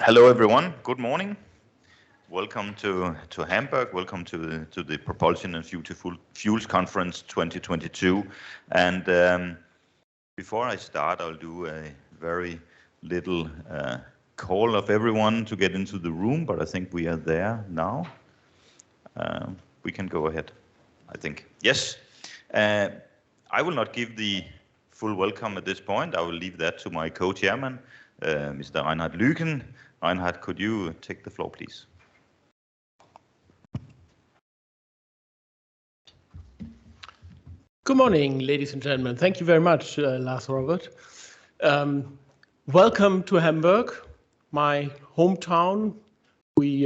Hello, everyone. Good morning. Welcome to Hamburg. Welcome to the Propulsion and Fuels Conference 2022. And before I start, I'll do a very little call of everyone to get into the room. But I think we are there now. We can go ahead, I think. Yes. I will not give the full welcome at this point. I will leave that to my co-chairman, Mr. Reinhard Lüken. Reinhard, could you take the floor, please? Good morning, ladies and gentlemen. Thank you very much, Lars Robert. Welcome to Hamburg, my hometown. We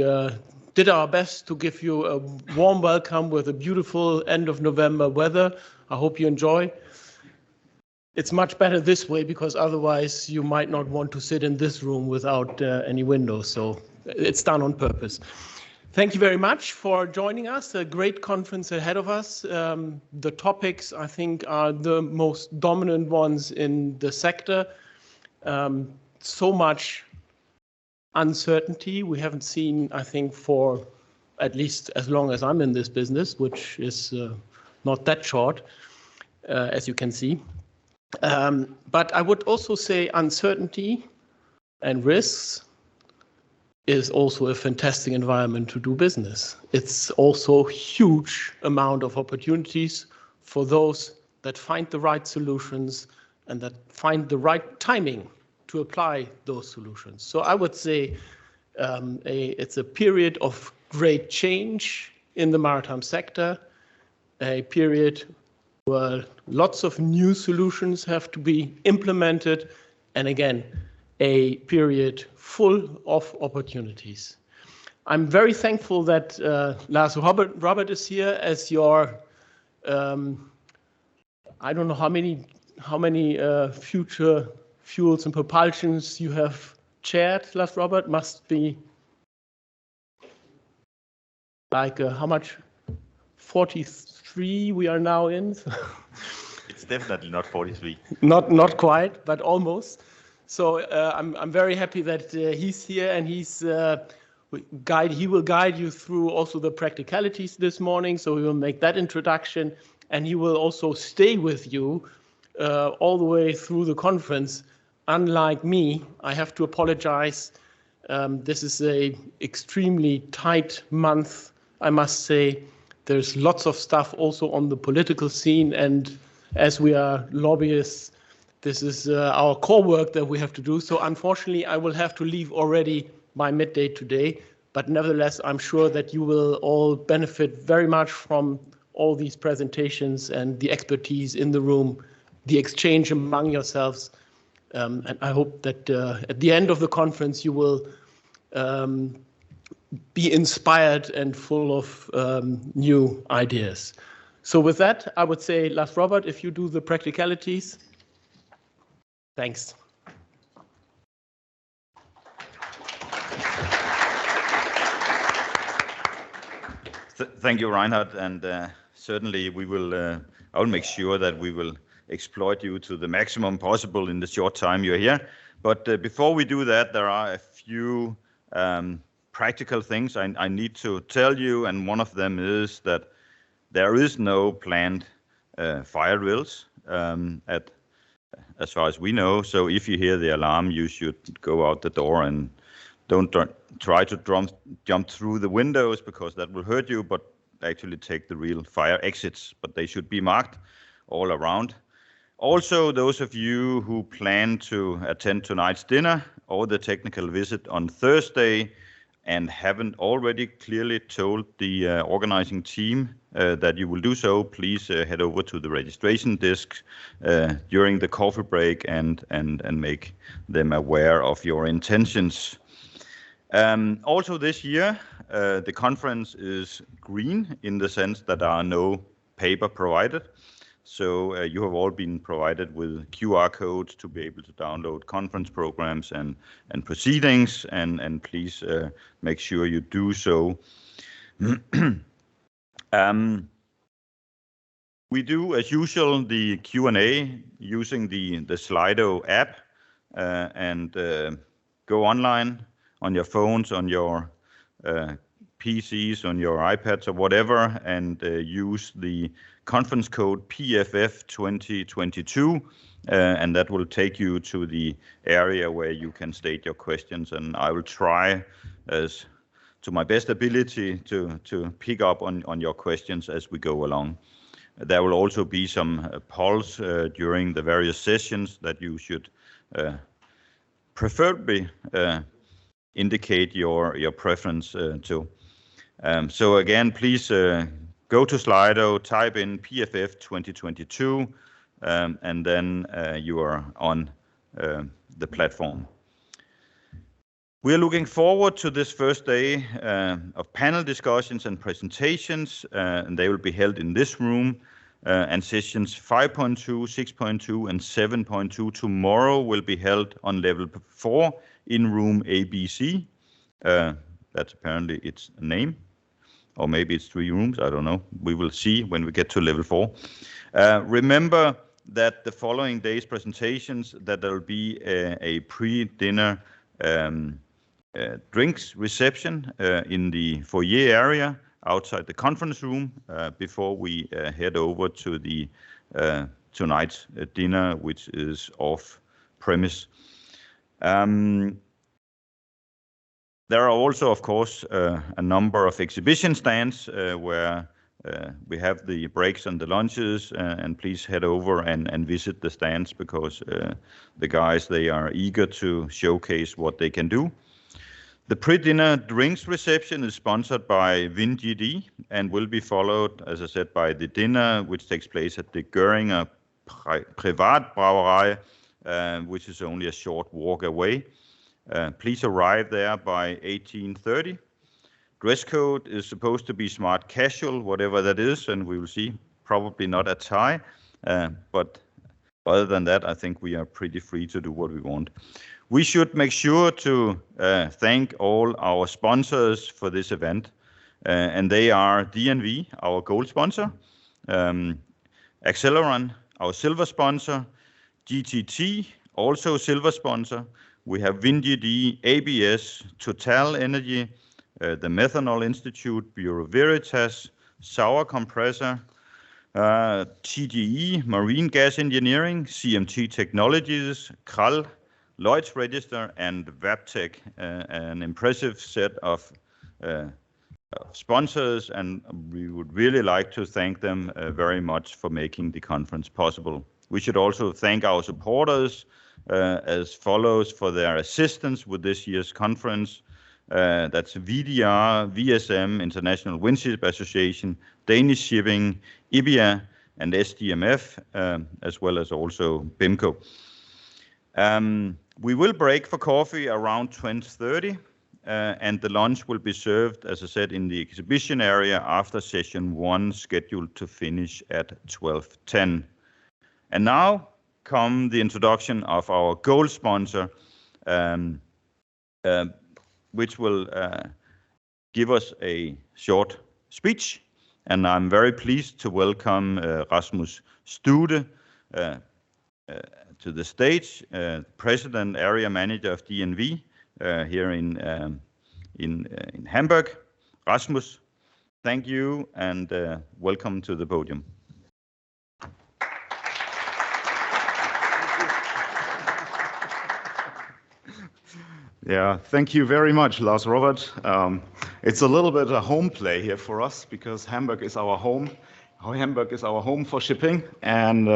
did our best to give you a warm welcome with a beautiful end of November weather. I hope you enjoy. It's much better this way because otherwise you might not want to sit in this room without any windows. So it's done on purpose. Thank you very much for joining us. A great conference ahead of us. The topics, I think, are the most dominant ones in the sector. So much uncertainty we haven't seen, I think, for at least as long as I'm in this business, which is not that short, as you can see. But I would also say uncertainty and risks is also a fantastic environment to do business. It's also a huge amount of opportunities for those that find the right solutions and that find the right timing to apply those solutions. So I would say it's a period of great change in the maritime sector, a period where lots of new solutions have to be implemented, and again, a period full of opportunities. I'm very thankful that Lars Robert is here as your, I don't know how many future fuels and propulsions you have chaired, Lars Robert. Must be like how much? 43 we are now in. It's definitely not 43. Not quite, but almost. So I'm very happy that he's here, and he will guide you through also the practicalities this morning. So we will make that introduction, and he will also stay with you all the way through the conference. Unlike me, I have to apologize. This is a extremely tight month, I must say. There's lots of stuff also on the political scene, and as we are lobbyists, this is our core work that we have to do. So unfortunately, I will have to leave already by midday today. But nevertheless, I'm sure that you will all benefit very much from all these presentations and the expertise in the room, the exchange among yourselves. And I hope that at the end of the conference, you will be inspired and full of new ideas. So with that, I would say, Lars Robert, if you do the practicalities. Thanks. Thank you, Reinhard, and certainly we will. I will make sure that we will exploit you to the maximum possible in the short time you're here. But before we do that, there are a few practical things I need to tell you, and one of them is that there is no planned fire drills as far as we know. So if you hear the alarm, you should go out the door and don't try to jump through the windows, because that will hurt you, but actually take the real fire exits, but they should be marked all around. Also, those of you who plan to attend tonight's dinner or the technical visit on Thursday and haven't already clearly told the organizing team that you will do so, please head over to the registration desk during the coffee break and make them aware of your intentions. Also this year, the conference is green in the sense that there are no paper provided. So you have all been provided with QR codes to be able to download conference programs and proceedings, and please make sure you do so. We do, as usual, the Q&A using the Slido app, and go online on your phones, on your PCs, on your iPads or whatever, and use the conference code PFF 2022, and that will take you to the area where you can state your questions, and I will try as to my best ability to pick up on your questions as we go along. There will also be some polls during the various sessions that you should preferably indicate your preference to. So again, please go to Slido, type in PFF 2022, and then you are on the platform. We are looking forward to this first day of panel discussions and presentations, and they will be held in this room. And sessions 5.2, 6.2, and 7.2 tomorrow will be held on level 4 in room ABC. That's apparently its name, or maybe it's 3 rooms, I don't know. We will see when we get to level 4. Remember that the following day's presentations, that there will be a pre-dinner drinks reception in the foyer area outside the conference room before we head over to the tonight's dinner, which is off premise. There are also, of course, a number of exhibition stands where we have the breaks and the lunches, and please head over and visit the stands, because the guys, they are eager to showcase what they can do. The pre-dinner drinks reception is sponsored by WinGD and will be followed, as I said, by the dinner, which takes place at the Göringer Privatbrauerei, which is only a short walk away. Please arrive there by 18:30. Dress code is supposed to be smart casual, whatever that is, and we will see, probably not a tie. But other than that, I think we are pretty free to do what we want. We should make sure to thank all our sponsors for this event, and they are DNV, our gold sponsor, Acceleron, our silver sponsor, GTT, also silver sponsor. We have WinGD, ABS, Total Energy, the Methanol Institute, Bureau Veritas, Sauer Compressor, TGE, Marine Gas Engineering, CMT Technologies, Kral, Lloyd's Register, and Wabtec, an impressive set of sponsors, and we would really like to thank them very much for making the conference possible. We should also thank our supporters as follows for their assistance with this year's conference. That's VDR, VSM, International Windship Association, Danish Shipping, IBIA, and SDMF, as well as also BIMCO. We will break for coffee around 20:30, and the lunch will be served, as I said, in the exhibition area after session 1, scheduled to finish at 12:10. And now come the introduction of our gold sponsor, which will give us a short speech. And I'm very pleased to welcome Rasmus Stude to the stage, President Area Manager of DNV here in Hamburg. Rasmus, thank you, and welcome to the podium. Yeah, thank you very much, Lars Robert. It's a little bit a home play here for us, because Hamburg is our home. Hamburg is our home for shipping, and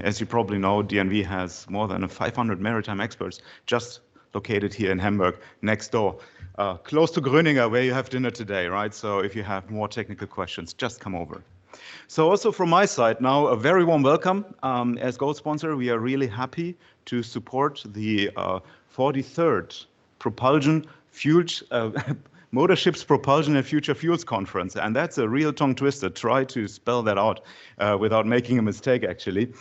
as you probably know, DNV has more than 500 maritime experts just located here in Hamburg, next door, close to Gröninger, where you have dinner today, right? So if you have more technical questions, just come over. So also from my side now, a very warm welcome. As gold sponsor, we are really happy to support the 43rd Propulsion Fuels Motor Ships Propulsion and Future Fuels Conference, and that's a real tongue twister. Try to spell that out without making a mistake, actually.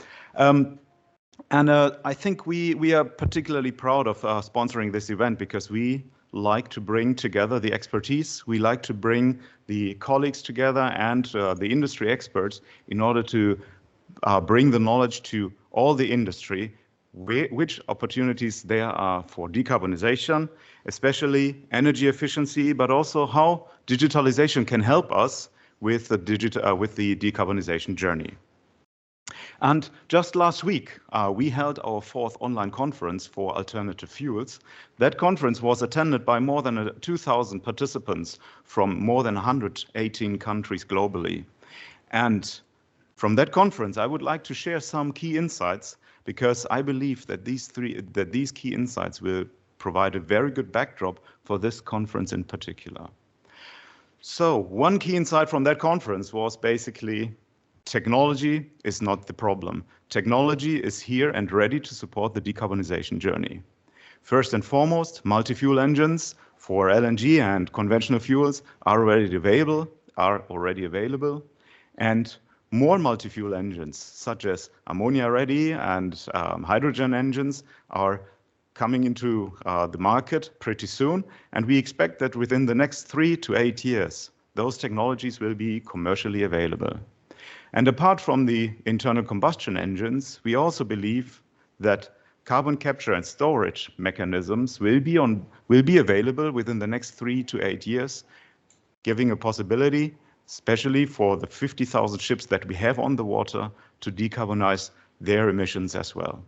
I think we are particularly proud of sponsoring this event, because we like to bring together the expertise. We like to bring the colleagues together and the industry experts in order to bring the knowledge to all the industry, which opportunities there are for decarbonization, especially energy efficiency, but also how digitalization can help us with the decarbonization journey. And just last week, we held our 4th online conference for alternative fuels. That conference was attended by more than 2,000 participants from more than 118 countries globally. And from that conference, I would like to share some key insights, because I believe that these key insights will provide a very good backdrop for this conference in particular. So one key insight from that conference was basically, technology is not the problem. Technology is here and ready to support the decarbonization journey. First and foremost, multi-fuel engines for LNG and conventional fuels are already available, and more multi-fuel engines, such as ammonia-ready and hydrogen engines, are coming into the market pretty soon, and we expect that within the next 3 to 8 years, those technologies will be commercially available. And apart from the internal combustion engines, we also believe that carbon capture and storage mechanisms will be available within the next 3 to 8 years, giving a possibility, especially for the 50,000 ships that we have on the water, to decarbonize their emissions as well.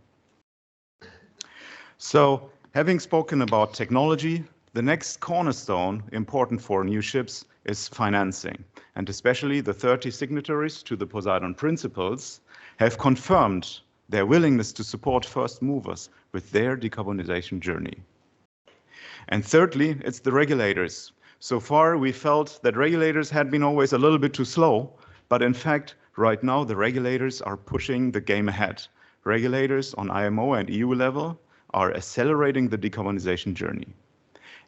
So, having spoken about technology, the next cornerstone important for new ships is financing. And especially the 30 signatories to the Poseidon Principles have confirmed their willingness to support first movers with their decarbonization journey. And thirdly, it's the regulators. So far, we felt that regulators had been always a little bit too slow, but in fact, right now, the regulators are pushing the game ahead. Regulators on IMO and EU level are accelerating the decarbonization journey.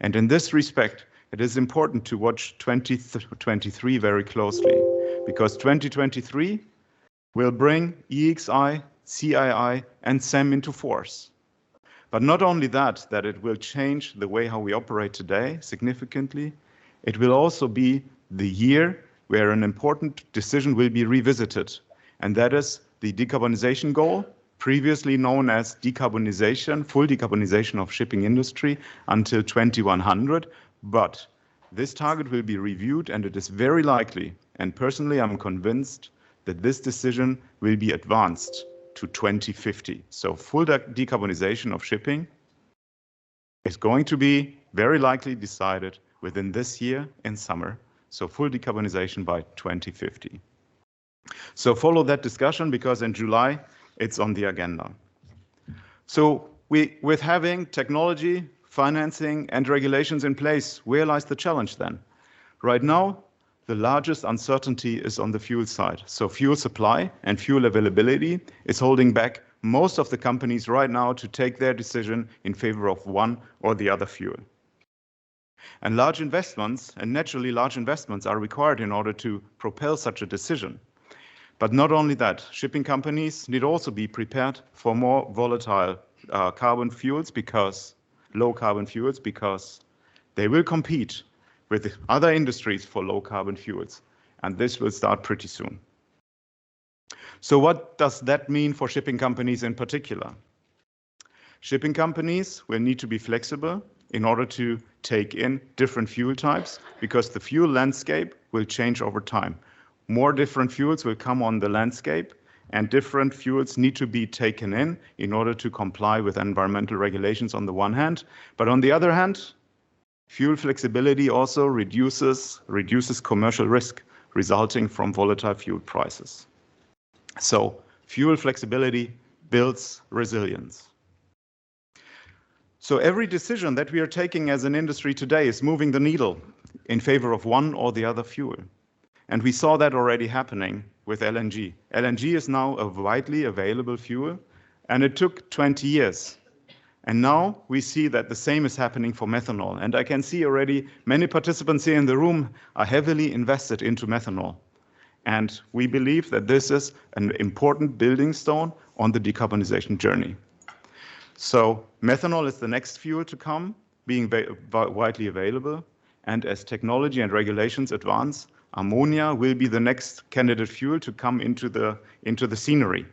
And in this respect, it is important to watch 2023 very closely, because 2023 will bring EEXI, CII, and SEM into force. But not only that it will change the way how we operate today significantly, it will also be the year where an important decision will be revisited, and that is the decarbonization goal, previously known as decarbonization, full decarbonization of shipping industry until 2100. But this target will be reviewed, and it is very likely, and personally I'm convinced, that this decision will be advanced to 2050. So full decarbonization of shipping is going to be very likely decided within this year in summer. So full decarbonization by 2050. So follow that discussion, because in July it's on the agenda. So with having technology, financing, and regulations in place, where lies the challenge then? Right now, the largest uncertainty is on the fuel side. So fuel supply and fuel availability is holding back most of the companies right now to take their decision in favor of one or the other fuel. And large investments, and naturally large investments, are required in order to propel such a decision. But not only that, shipping companies need also be prepared for more volatile carbon fuels, low carbon fuels, because they will compete with other industries for low carbon fuels. And this will start pretty soon. So what does that mean for shipping companies in particular? Shipping companies will need to be flexible in order to take in different fuel types, because the fuel landscape will change over time. More different fuels will come on the landscape, and different fuels need to be taken in order to comply with environmental regulations on the one hand. But on the other hand, fuel flexibility also reduces commercial risk resulting from volatile fuel prices. So fuel flexibility builds resilience. So every decision that we are taking as an industry today is moving the needle in favor of one or the other fuel. And we saw that already happening with LNG. LNG is now a widely available fuel, and it took 20 years. And now we see that the same is happening for methanol. And I can see already many participants here in the room are heavily invested into methanol. And we believe that this is an important building stone on the decarbonization journey. So methanol is the next fuel to come, being widely available. And as technology and regulations advance, ammonia will be the next candidate fuel to come into the scenery.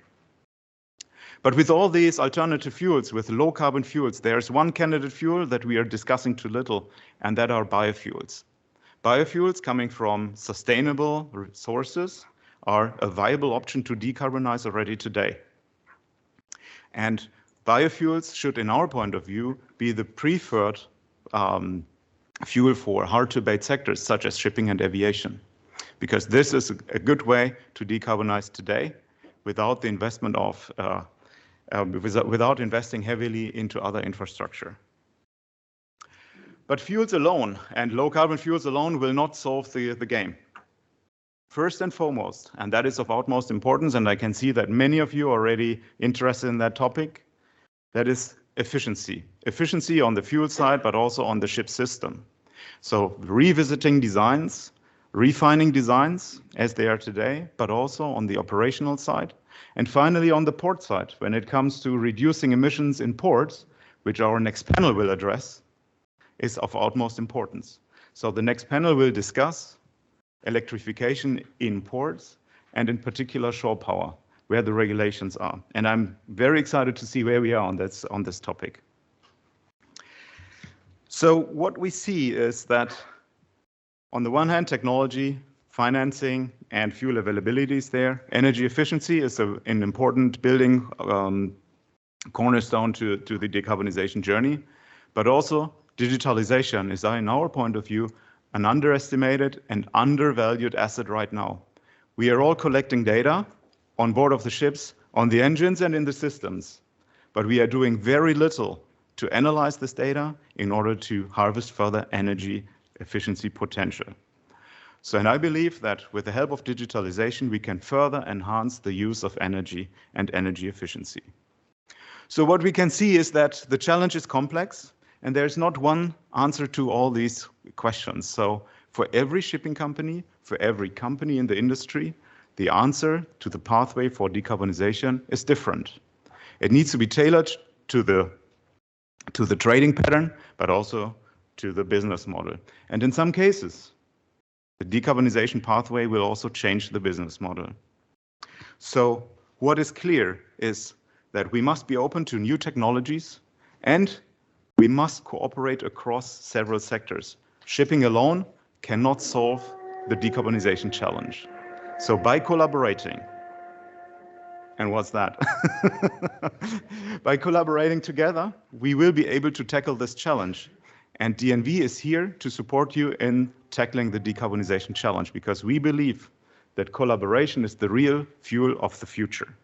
But with all these alternative fuels, with low carbon fuels, there's one candidate fuel that we are discussing too little, and that are biofuels. Biofuels coming from sustainable sources are a viable option to decarbonize already today. And biofuels should, in our point of view, be the preferred fuel for hard-to-abate sectors such as shipping and aviation, because this is a good way to decarbonize today without the investment of without investing heavily into other infrastructure. But fuels alone and low carbon fuels alone will not solve the game. First and foremost, and that is of utmost importance, and I can see that many of you are already interested in that topic, that is efficiency. Efficiency on the fuel side, but also on the ship system. So revisiting designs, refining designs as they are today, but also on the operational side. And finally, on the port side, when it comes to reducing emissions in ports, which our next panel will address, is of utmost importance. So the next panel will discuss electrification in ports, and in particular shore power, where the regulations are. And I'm very excited to see where we are on this topic. So what we see is that on the one hand, technology, financing, and fuel availability is there. Energy efficiency is an important building cornerstone to the decarbonization journey, but also digitalization is, in our point of view, an underestimated and undervalued asset right now. We are all collecting data on board of the ships, on the engines and in the systems, but we are doing very little to analyze this data in order to harvest further energy efficiency potential. So, and I believe that with the help of digitalization, we can further enhance the use of energy and energy efficiency. So what we can see is that the challenge is complex, and there's not one answer to all these questions. So for every shipping company, for every company in the industry, the answer to the pathway for decarbonization is different. It needs to be tailored to the trading pattern, but also to the business model. And in some cases, the decarbonization pathway will also change the business model. So what is clear is that we must be open to new technologies, and we must cooperate across several sectors. Shipping alone cannot solve the decarbonization challenge. So by collaborating, and what's that? By collaborating together, we will be able to tackle this challenge. And DNV is here to support you in tackling the decarbonization challenge, because we believe that collaboration is the real fuel of the future.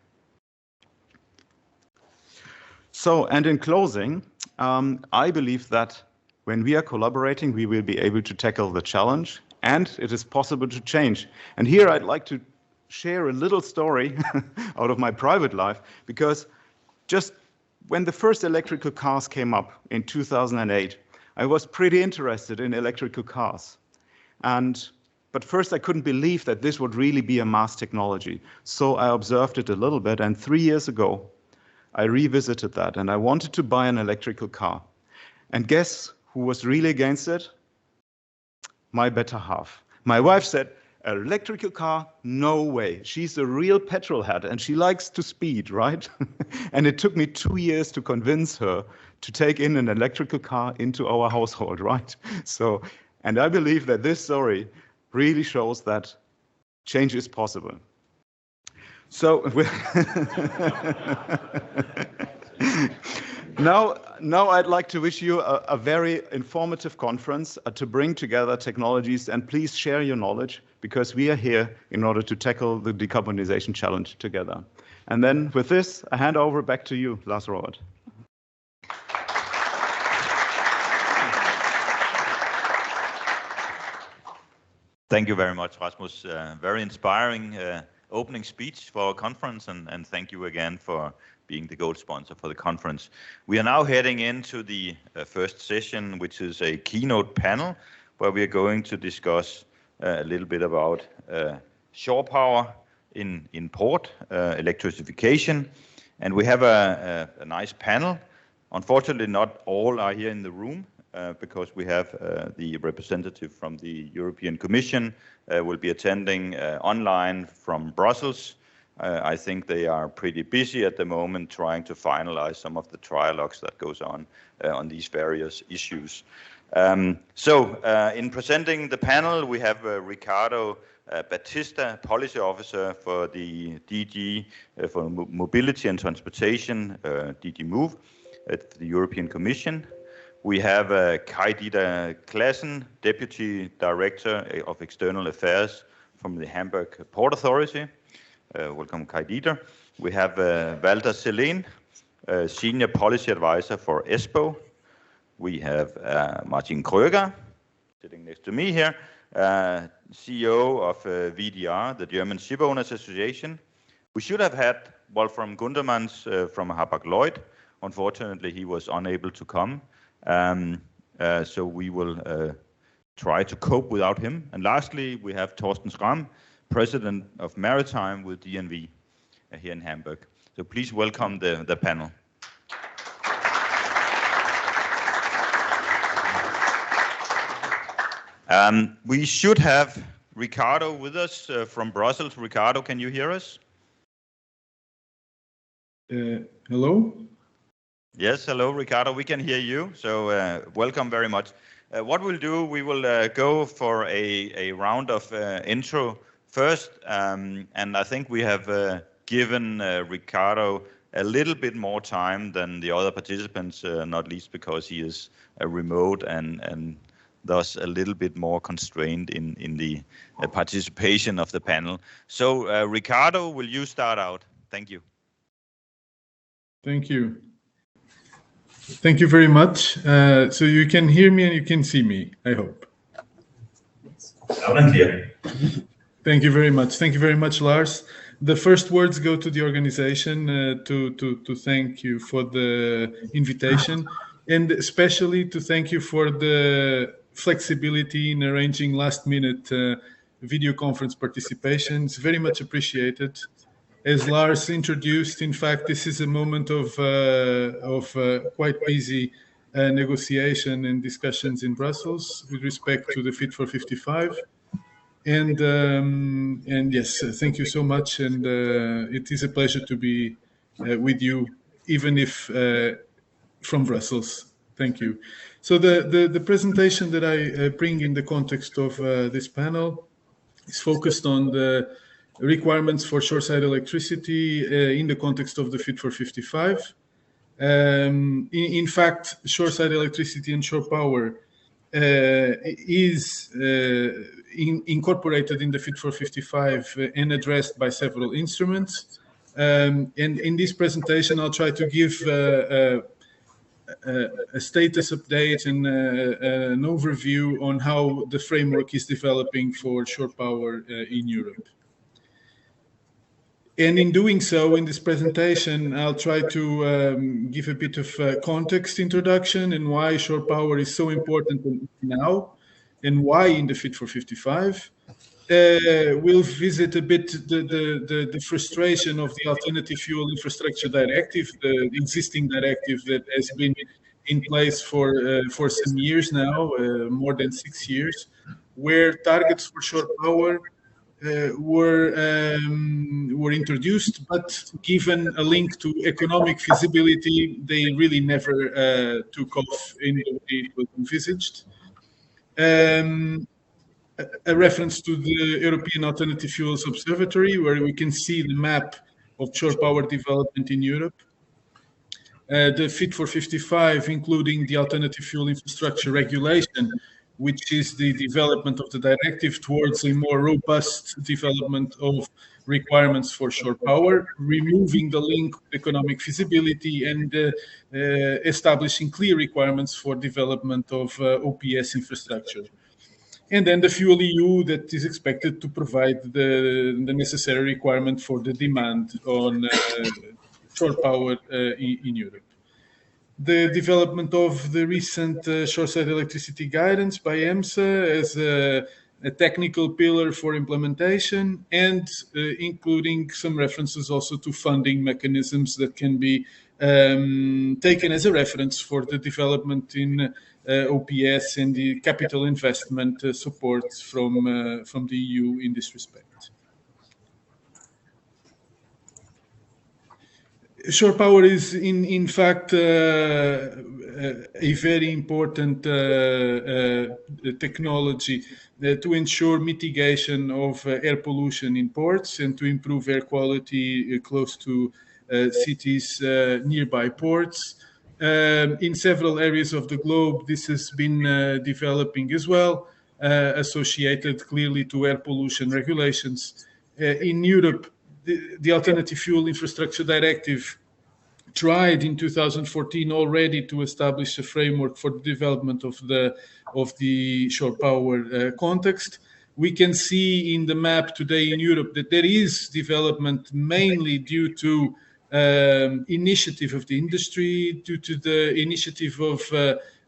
So, and in closing, I believe that when we are collaborating, we will be able to tackle the challenge, and it is possible to change. And here I'd like to share a little story out of my private life, because just when the first electrical cars came up in 2008, I was pretty interested in electrical cars. But first I couldn't believe that this would really be a mass technology. So I observed it a little bit, and 3 years ago, I revisited that, and I wanted to buy an electrical car. And guess who was really against it? My better half. My wife said, an electrical car? No way. She's a real petrol head, and she likes to speed, right? And it took me 2 years to convince her to take in an electrical car into our household, right? So, and I believe that this story really shows that change is possible. So, now I'd like to wish you a very informative conference to bring together technologies, and please share your knowledge, because we are here in order to tackle the decarbonization challenge together. And then with this, I hand over back to you, Lars Robert. Thank you very much, Rasmus. Very inspiring opening speech for our conference, and thank you again for being the gold sponsor for the conference. We are now heading into the first session, which is a keynote panel, where we are going to discuss a little bit about shore power in port, electrification. And we have a nice panel. Unfortunately, not all are here in the room, because we have the representative from the European Commission will be attending online from Brussels. I think they are pretty busy at the moment trying to finalize some of the trialogues that goes on these various issues. In presenting the panel, we have Ricardo Batista, Policy Officer for the DG for Mobility and Transportation, DG Move, at the European Commission. We have Kai-Dieter Claessen, Deputy Director of External Affairs from the Hamburg Port Authority. Welcome, Kai-Dieter. We have Walter Selén, Senior Policy Advisor for ESPO. We have Martin Kröger, sitting next to me here, CEO of VDR, the German Ship Owners Association. We should have had Wolfram Gundermans from Hapag-Lloyd. Unfortunately, he was unable to come. So we will try to cope without him. And lastly, we have Thorsten Schramm, President of Maritime with DNV here in Hamburg. So please welcome the panel. We should have Ricardo with us from Brussels. Ricardo, can you hear us? Hello? Yes, hello, Ricardo. We can hear you. So welcome very much. What we'll do, we will go for a round of intro first. And I think we have given Ricardo a little bit more time than the other participants, not least because he is remote and thus a little bit more constrained in the participation of the panel. So Ricardo, will you start out? Thank you. Thank you. Thank you very much. So you can hear me and you can see me, I hope. Loud and clear. Thank you very much. Thank you very much, Lars. The first words go to the organization to thank you for the invitation, and especially to thank you for the flexibility in arranging last-minute video conference participation. It's very much appreciated. As Lars introduced, in fact, this is a moment of quite busy negotiation and discussions in Brussels with respect to the Fit for 55. And yes, thank you so much. And it is a pleasure to be with you, even if from Brussels. Thank you. So the presentation that I bring in the context of this panel is focused on the requirements for shoreside electricity in the context of the Fit for 55. In fact, shoreside electricity and shore power is incorporated in the Fit for 55 and addressed by several instruments. And in this presentation, I'll try to give a status update and an overview on how the framework is developing for shore power in Europe. And in doing so, in this presentation, I'll try to give a bit of context introduction and why shore power is so important now and why in the Fit for 55. We'll visit a bit the frustration of the Alternative Fuel Infrastructure Directive, the existing directive that has been in place for some years now, more than 6 years, where targets for shore power were introduced, but given a link to economic feasibility, they really never took off in the way it was envisaged. A reference to the European Alternative Fuels Observatory, where we can see the map of shore power development in Europe. The Fit for 55, including the Alternative Fuel Infrastructure Regulation, which is the development of the directive towards a more robust development of requirements for shore power, removing the link with economic feasibility and establishing clear requirements for development of OPS infrastructure. And then the Fuel EU that is expected to provide the necessary requirement for the demand on shore power in Europe. The development of the recent shoreside electricity guidance by EMSA as a technical pillar for implementation, and including some references also to funding mechanisms that can be taken as a reference for the development in OPS and the capital investment support from the EU in this respect. Shore power is, in fact, a very important technology to ensure mitigation of air pollution in ports and to improve air quality close to cities nearby ports. In several areas of the globe, this has been developing as well, associated clearly to air pollution regulations. In Europe, the Alternative Fuel Infrastructure Directive tried in 2014 already to establish a framework for the development of the shore power context. We can see in the map today in Europe that there is development mainly due to initiative of the industry, due to the initiative of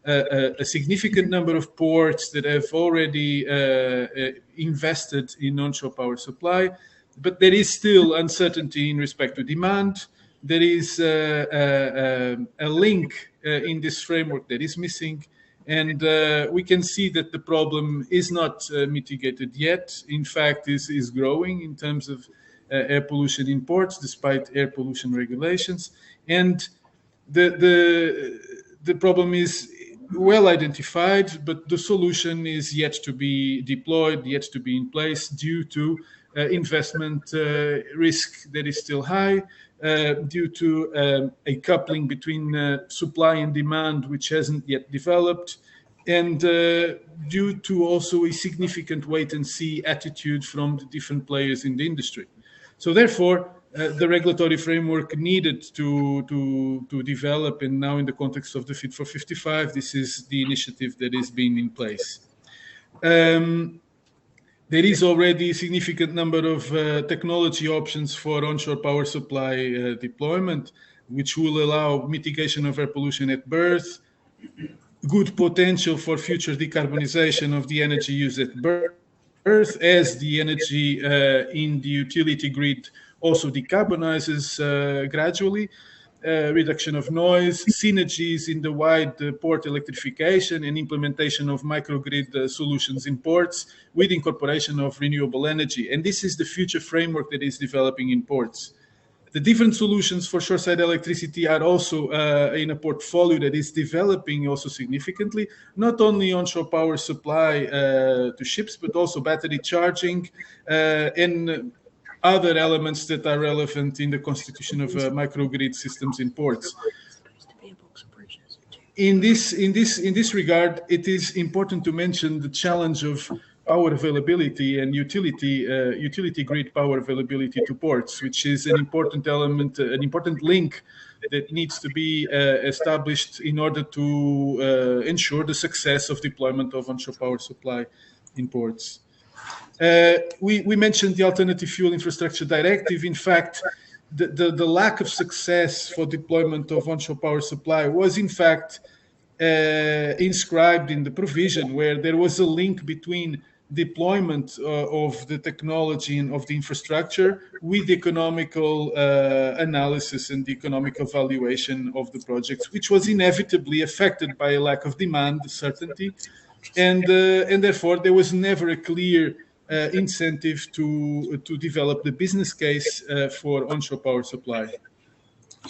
a significant number of ports that have already invested in onshore power supply. But there is still uncertainty in respect to demand. There is a link in this framework that is missing. And we can see that the problem is not mitigated yet. In fact, is growing in terms of air pollution in ports, despite air pollution regulations. And the problem is well identified, but the solution is yet to be deployed, yet to be in place due to investment risk that is still high, due to a coupling between supply and demand, which hasn't yet developed, and due to also a significant wait-and-see attitude from the different players in the industry. So therefore, the regulatory framework needed to develop, and now in the context of the Fit for 55, this is the initiative that is being in place. There is already a significant number of technology options for onshore power supply deployment, which will allow mitigation of air pollution at birth, good potential for future decarbonization of the energy used at birth, as the energy in the utility grid also decarbonizes gradually, reduction of noise, synergies in the wide port electrification and implementation of microgrid solutions in ports with incorporation of renewable energy. And this is the future framework that is developing in ports. The different solutions for shoreside electricity are also in a portfolio that is developing also significantly, not only onshore power supply to ships, but also battery charging and other elements that are relevant in the constitution of microgrid systems in ports. In this regard, it is important to mention the challenge of power availability and utility grid power availability to ports, which is an important element, an important link that needs to be established in order to ensure the success of deployment of onshore power supply in ports. We mentioned the Alternative Fuel Infrastructure Directive. In fact, the lack of success for deployment of onshore power supply was in fact inscribed in the provision, where there was a link between deployment of the technology and of the infrastructure with economical analysis and the economical valuation of the projects, which was inevitably affected by a lack of demand certainty, and therefore there was never a clear incentive to develop the business case for onshore power supply.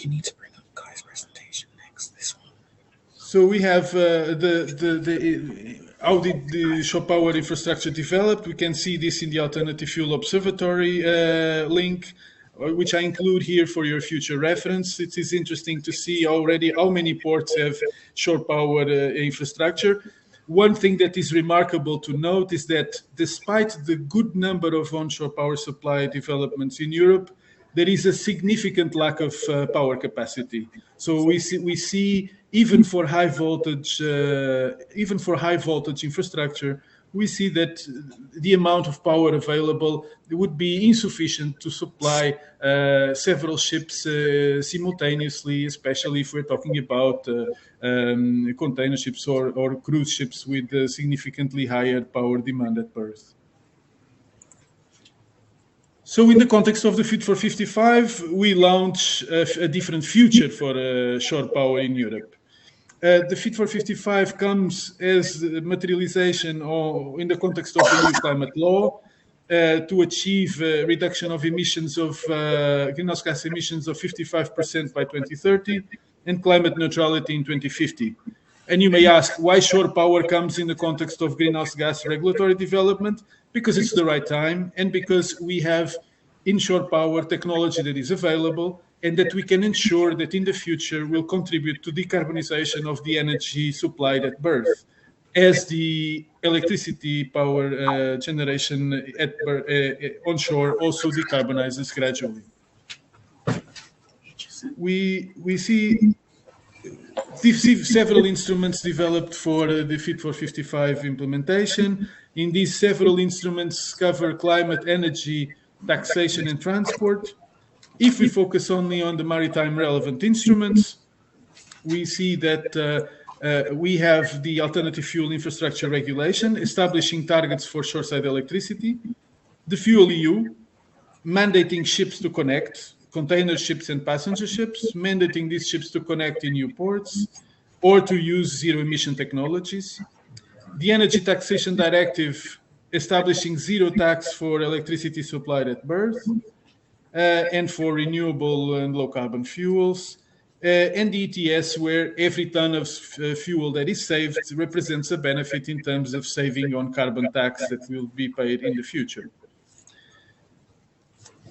You need to bring up Kai's presentation next. This one. So we have how did the shore power infrastructure developed? We can see this in the Alternative Fuel Observatory link, which I include here for your future reference. It is interesting to see already how many ports have shore power infrastructure. One thing that is remarkable to note is that despite the good number of onshore power supply developments in Europe, there is a significant lack of power capacity. So we see even for high voltage infrastructure, we see that the amount of power available would be insufficient to supply several ships simultaneously, especially if we're talking about container ships or cruise ships with significantly higher power demand at birth. So in the context of the Fit for 55, we launch a different future for shore power in Europe. The Fit for 55 comes as materialization in the context of the new climate law. to achieve a reduction of emissions of greenhouse gas emissions of 55% by 2030 and climate neutrality in 2050. And you may ask why shore power comes in the context of greenhouse gas regulatory development, because it's the right time and because we have in shore power technology that is available and that we can ensure that in the future will contribute to decarbonization of the energy supplied at birth, as the electricity power generation onshore also decarbonizes gradually. We see several instruments developed for the Fit for 55 implementation. In these, several instruments cover climate, energy, taxation, and transport. If we focus only on the maritime relevant instruments, we see that we have the alternative fuel infrastructure regulation, establishing targets for shoreside electricity, the Fuel EU, mandating ships to connect, container ships and passenger ships, mandating these ships to connect in new ports or to use zero-emission technologies. The Energy Taxation Directive, establishing zero tax for electricity supplied at birth and for renewable and low-carbon fuels. And the ETS, where every ton of fuel that is saved represents a benefit in terms of saving on carbon tax that will be paid in the future.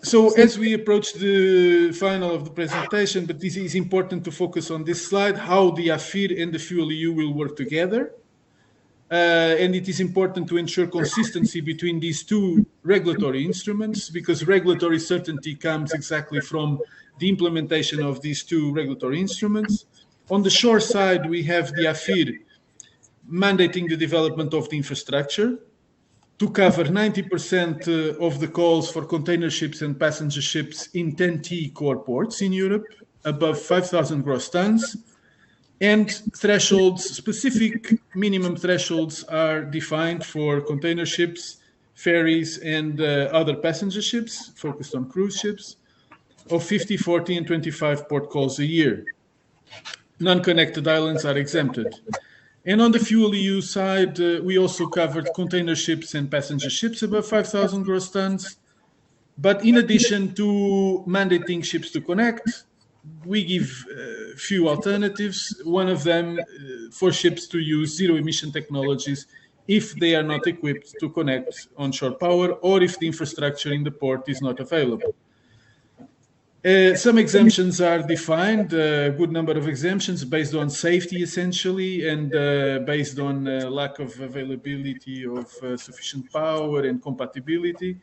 So as we approach the final of the presentation, but this is important to focus on this slide, how the AFIR and the Fuel EU will work together. And it is important to ensure consistency between these two regulatory instruments, because regulatory certainty comes exactly from the implementation of these two regulatory instruments. On the shore side, we have the AFIR mandating the development of the infrastructure to cover 90% of the calls for container ships and passenger ships in 10T core ports in Europe, above 5,000 gross tons. And thresholds, specific minimum thresholds are defined for container ships, ferries, and other passenger ships, focused on cruise ships, of 50, 40, and 25 port calls a year. Non-connected islands are exempted. And on the Fuel EU side, we also covered container ships and passenger ships above 5,000 gross tons. But in addition to mandating ships to connect, we give few alternatives. One of them for ships to use zero-emission technologies if they are not equipped to connect on shore power or if the infrastructure in the port is not available. Some exemptions are defined, a good number of exemptions based on safety essentially and based on lack of availability of sufficient power and compatibility.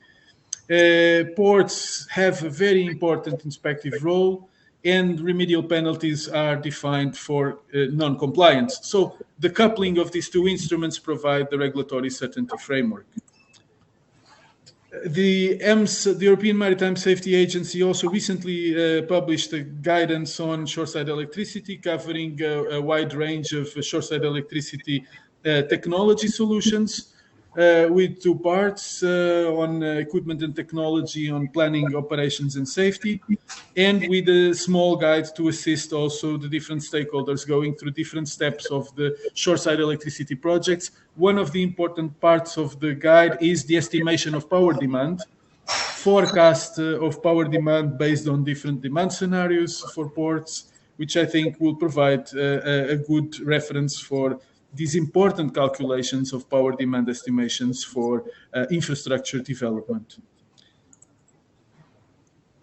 Ports have a very important inspective role, and remedial penalties are defined for non-compliance. So the coupling of these two instruments provide the regulatory certainty framework. The EMS, the European Maritime Safety Agency, also recently published a guidance on shoreside electricity, covering a wide range of shoreside electricity technology solutions, with two parts on equipment and technology, on planning, operations, and safety, and with a small guide to assist also the different stakeholders going through different steps of the shoreside electricity projects. One of the important parts of the guide is the estimation of power demand, forecast of power demand based on different demand scenarios for ports, which I think will provide a good reference for these important calculations of power demand estimations for infrastructure development.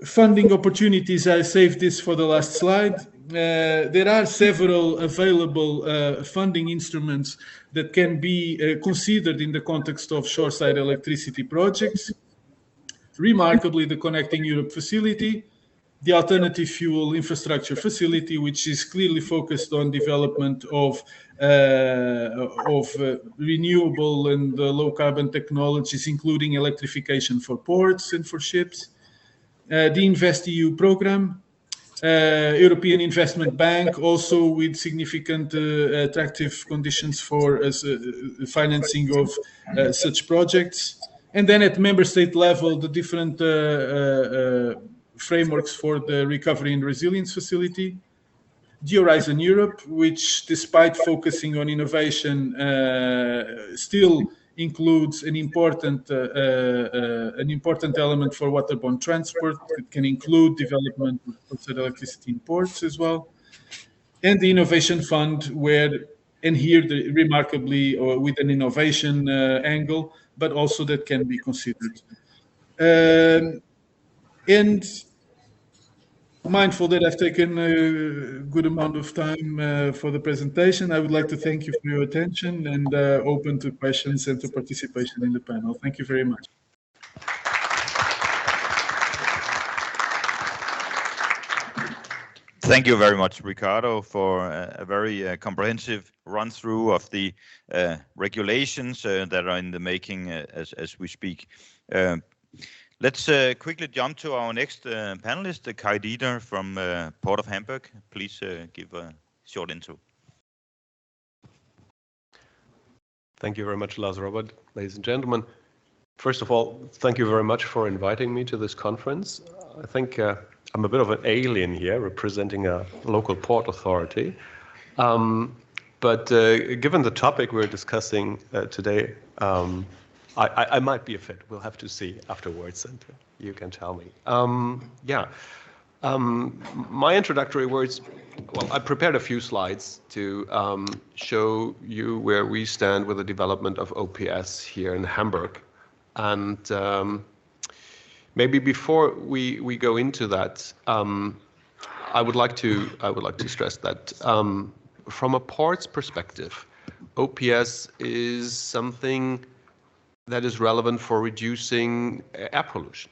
Funding opportunities, I saved this for the last slide. There are several available funding instruments that can be considered in the context of shoreside electricity projects. Remarkably, the Connecting Europe facility, the Alternative Fuel Infrastructure Facility, which is clearly focused on development of renewable and low-carbon technologies, including electrification for ports and for ships. The InvestEU program, European Investment Bank, also with significant attractive conditions for financing of such projects. And then at member state level, the different frameworks for the Recovery and Resilience Facility, the Horizon Europe, which, despite focusing on innovation, still includes an important element for waterborne transport. It can include development of posted electricity in ports as well, and the innovation fund, remarkably, or with an innovation angle, but also that can be considered. And mindful that I've taken a good amount of time for the presentation, I would like to thank you for your attention and open to questions and to participation in the panel. Thank you very much. Thank you very much, Ricardo, for a very comprehensive run-through of the regulations that are in the making as we speak. Let's quickly jump to our next panelist, Kai Dieter from Port of Hamburg. Please give a short intro. Thank you very much, Lars Robert. Ladies and gentlemen, first of all, thank you very much for inviting me to this conference. I think I'm a bit of an alien here, representing a local port authority. But given the topic we're discussing today, I might be a fit. We'll have to see afterwards, and you can tell me. My introductory words, well, I prepared a few slides to show you where we stand with the development of OPS here in Hamburg. And maybe before we go into that, I would like to stress that from a port's perspective, OPS is something that is relevant for reducing air pollution.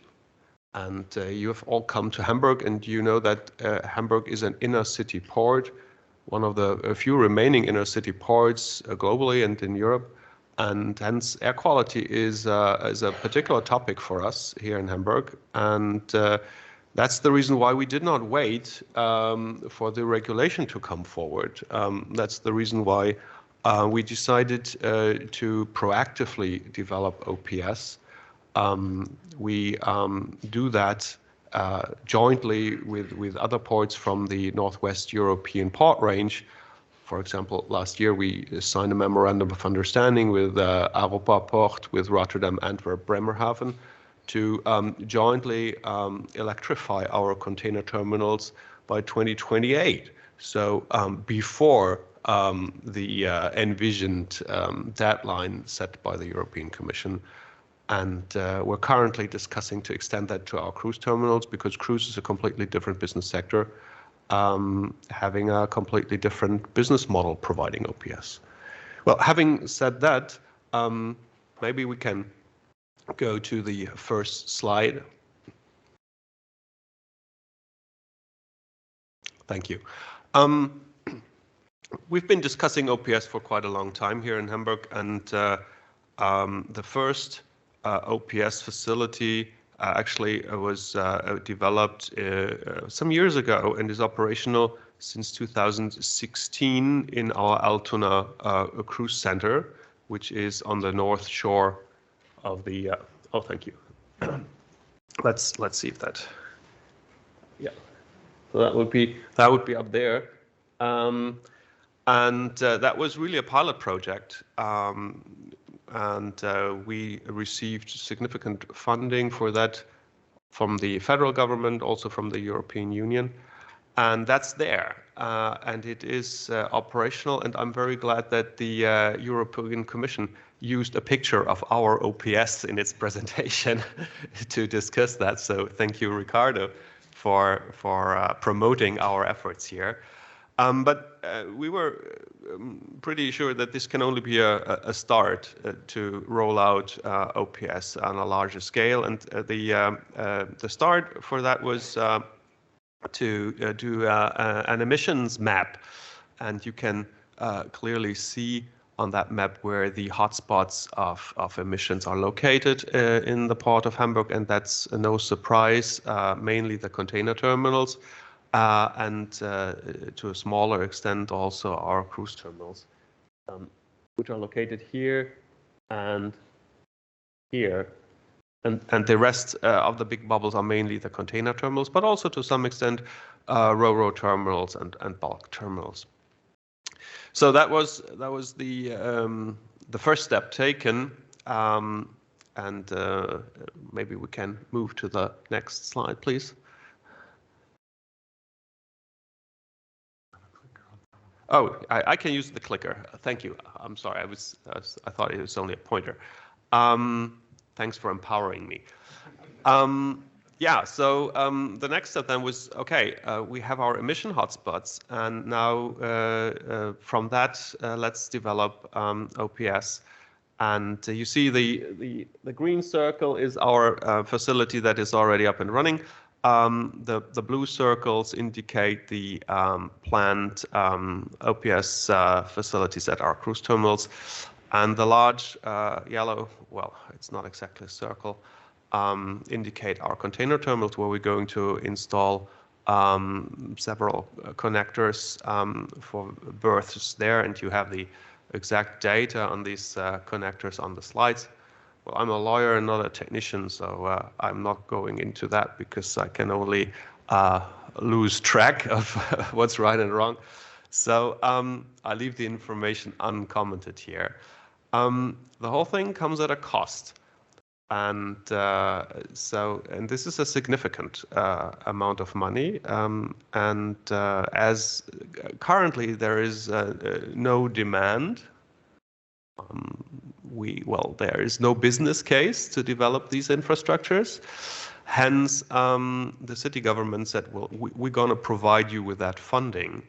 And you have all come to Hamburg, and you know that Hamburg is an inner city port, one of the few remaining inner city ports globally and in Europe. And hence, air quality is a particular topic for us here in Hamburg. And that's the reason why we did not wait for the regulation to come forward. That's the reason why we decided to proactively develop OPS. We do that jointly with other ports from the Northwest European port range. For example, last year we signed a memorandum of understanding with Europaport, with Rotterdam, Antwerp, Bremerhaven, to jointly electrify our container terminals by 2028. So before the envisioned deadline set by the European Commission. And we're currently discussing to extend that to our cruise terminals, because cruise is a completely different business sector, having a completely different business model providing OPS. Well, having said that, maybe we can go to the first slide. Thank you. We've been discussing OPS for quite a long time here in Hamburg, and the first OPS facility actually was developed some years ago and is operational since 2016 in our Altona cruise center, which is on the north shore of the. Oh, thank you. Let's see if that. Yeah, so that would be up there. And that was really a pilot project, and we received significant funding for that from the federal government, also from the European Union, and that's there, and it is operational. And I'm very glad that the European Commission used a picture of our OPS in its presentation to discuss that. So thank you, Ricardo, for promoting our efforts here. But we were pretty sure that this can only be a start to roll out OPS on a larger scale. And the start for that was to do an emissions map. And you can clearly see on that map where the hotspots of emissions are located in the port of Hamburg. And that's no surprise, mainly the container terminals. And to a smaller extent also our cruise terminals, which are located here and here. And the rest of the big bubbles are mainly the container terminals, but also to some extent ro-ro terminals and bulk terminals. So that was the first step taken. And maybe we can move to the next slide, please. Oh, I can use the clicker. Thank you. I'm sorry. I thought it was only a pointer. Thanks for empowering me. Yeah, so the next step then was, okay, we have our emission hotspots, and now from that, let's develop OPS. And you see the green circle is our facility that is already up and running. The blue circles indicate the planned OPS facilities at our cruise terminals. And the large yellow, well, it's not exactly a circle, indicate our container terminals where we're going to install several connectors for berths there. And you have the exact data on these connectors on the slides. Well, I'm a lawyer and not a technician, so I'm not going into that because I can only lose track of what's right and wrong. So I leave the information uncommented here. The whole thing comes at a cost. And and this is a significant amount of money. As currently there is no demand, there is no business case to develop these infrastructures. Hence, the city government said, well, we're going to provide you with that funding.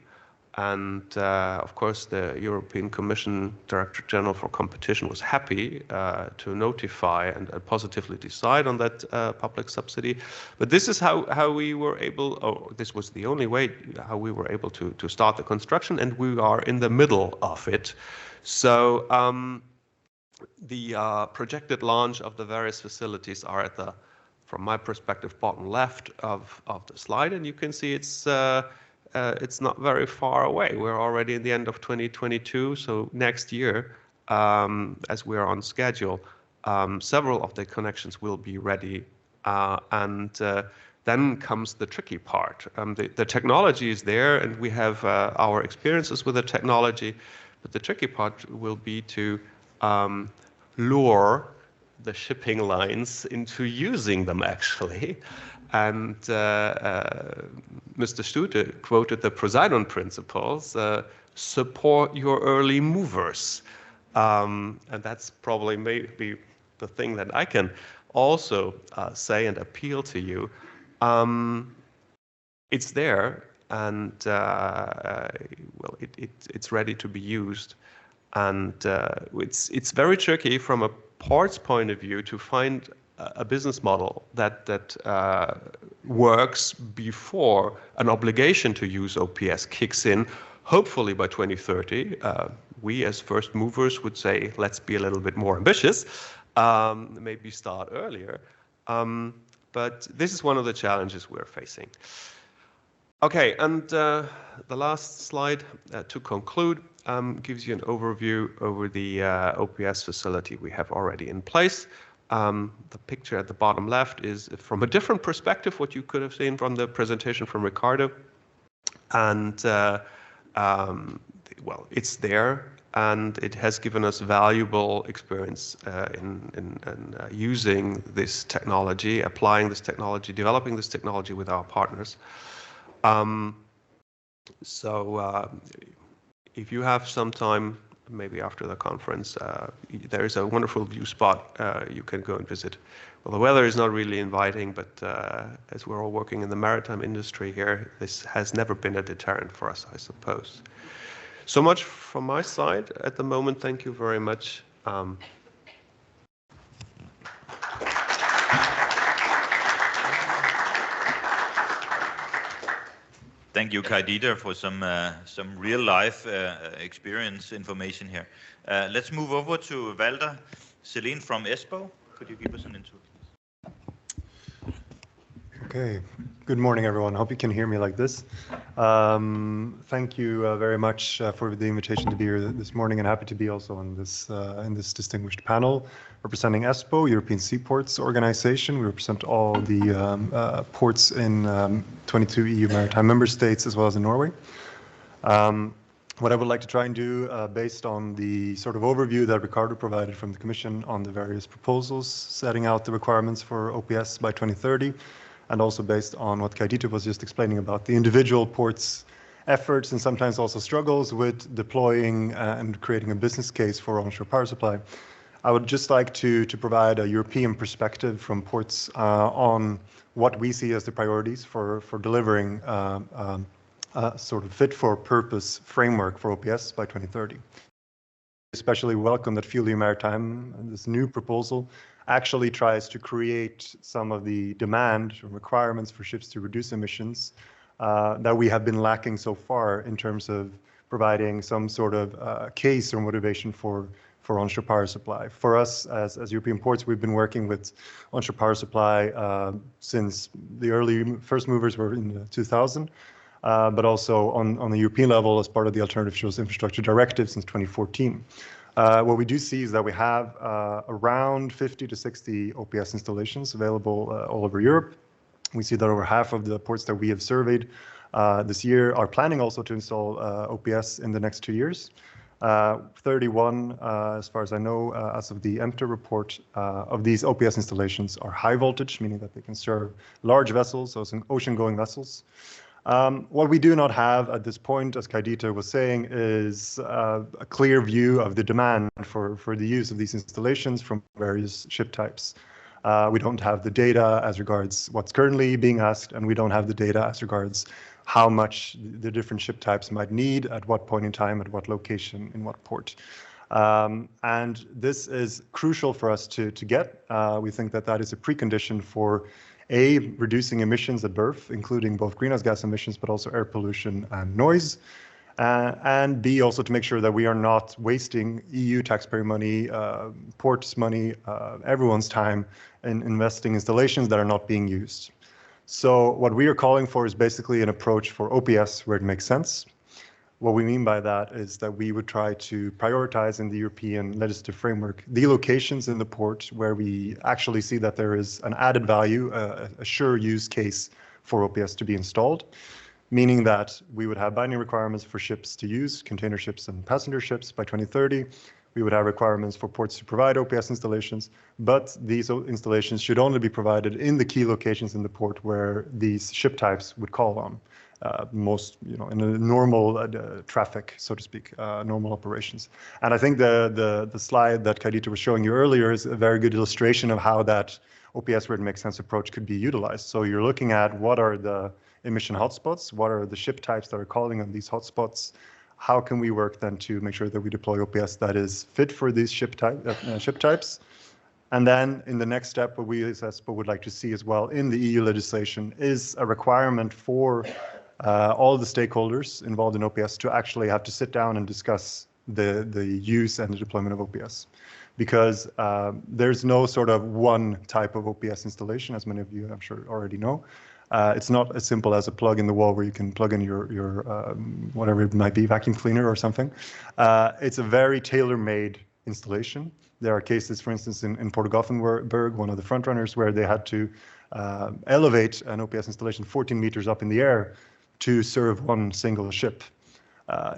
And of course, the European Commission Director General for Competition was happy to notify and positively decide on that public subsidy. But this is how we were able, or this was the only way how we were able to start the construction, and we are in the middle of it. So the projected launch of the various facilities are at the, from my perspective, bottom left of the slide, and you can see it's not very far away. We're already in the end of 2022, so next year, as we are on schedule, several of the connections will be ready, and then comes the tricky part. The technology is there, and we have our experiences with the technology, but the tricky part will be to lure the shipping lines into using them, actually. And Mr. Stute quoted the Poseidon principles, support your early movers. And that's probably maybe the thing that I can also say and appeal to you. It's there, and well, it's ready to be used. And it's very tricky from a port's point of view to find a business model that works before an obligation to use OPS kicks in. Hopefully by 2030, we as first movers would say, let's be a little bit more ambitious, maybe start earlier. But this is one of the challenges we're facing. Okay, and the last slide to conclude gives you an overview over the OPS facility we have already in place. The picture at the bottom left is from a different perspective, what you could have seen from the presentation from Ricardo. And well, it's there, and it has given us valuable experience in using this technology, applying this technology, developing this technology with our partners. If you have some time, maybe after the conference, there is a wonderful view spot you can go and visit. Well, the weather is not really inviting, but as we're all working in the maritime industry here, this has never been a deterrent for us, I suppose. So much from my side at the moment. Thank you very much. Thank you, Kai Dieter, for some real-life experience information here. Let's move over to Walter Celine from ESPO. Could you give us an intro? Okay. Good morning, everyone. I hope you can hear me like this. Thank you very much for the invitation to be here this morning, and happy to be also on this in this distinguished panel representing ESPO, European Seaports Organization. We represent all the ports in 22 EU maritime member states as well as in Norway. What I would like to try and do, based on the sort of overview that Ricardo provided from the Commission on the various proposals, setting out the requirements for OPS by 2030, and also based on what Kaidito was just explaining about the individual ports' efforts and sometimes also struggles with deploying and creating a business case for onshore power supply. I would just like to provide a European perspective from ports on what we see as the priorities for delivering sort of fit-for-purpose framework for OPS by 2030. Especially welcome that FuelEU Maritime, this new proposal, actually tries to create some of the demand requirements for ships to reduce emissions that we have been lacking so far in terms of providing some sort of case or motivation for onshore power supply. For us, as European ports, we've been working with onshore power supply since the early first movers were in 2000. But also on the European level as part of the Alternative Fuels Infrastructure Directive since 2014. What we do see is that we have around 50 to 60 OPS installations available all over Europe. We see that over half of the ports that we have surveyed this year are planning also to install OPS in the next 2 years. 31, as far as I know, as of the EMTA report, of these OPS installations are high voltage, meaning that they can serve large vessels, so some ocean-going vessels. What we do not have at this point, as Kaidito was saying, is a clear view of the demand for the use of these installations from various ship types. We don't have the data as regards what's currently being asked, and we don't have the data as regards how much the different ship types might need, at what point in time, at what location, in what port. And this is crucial for us to get. We think that that is a precondition for A, reducing emissions at berth, including both greenhouse gas emissions, but also air pollution and noise. And B, also to make sure that we are not wasting EU taxpayer money, ports money, everyone's time in investing installations that are not being used. So what we are calling for is basically an approach for OPS where it makes sense. What we mean by that is that we would try to prioritize in the European legislative framework the locations in the port where we actually see that there is an added value, a sure use case for OPS to be installed, meaning that we would have binding requirements for ships to use, container ships and passenger ships by 2030. We would have requirements for ports to provide OPS installations, but these installations should only be provided in the key locations in the port where these ship types would call on. Most, in a normal traffic, so to speak, normal operations. And I think the slide that Kaidito was showing you earlier is a very good illustration of how that OPS where it makes sense approach could be utilized. So you're looking at what are the emission hotspots, what are the ship types that are calling on these hotspots, how can we work then to make sure that we deploy OPS that is fit for these ship types. And then in the next step, what we as ESPO would like to see as well in the EU legislation is a requirement for all the stakeholders involved in OPS to actually have to sit down and discuss the use and the deployment of OPS. Because there's no sort of one type of OPS installation, as many of you I'm sure already know. It's not as simple as a plug in the wall where you can plug in your whatever it might be, vacuum cleaner or something. It's a very tailor-made installation. There are cases, for instance, in Port of Gothenburg, one of the front runners, where they had to elevate an OPS installation 14 meters up in the air to serve one single ship.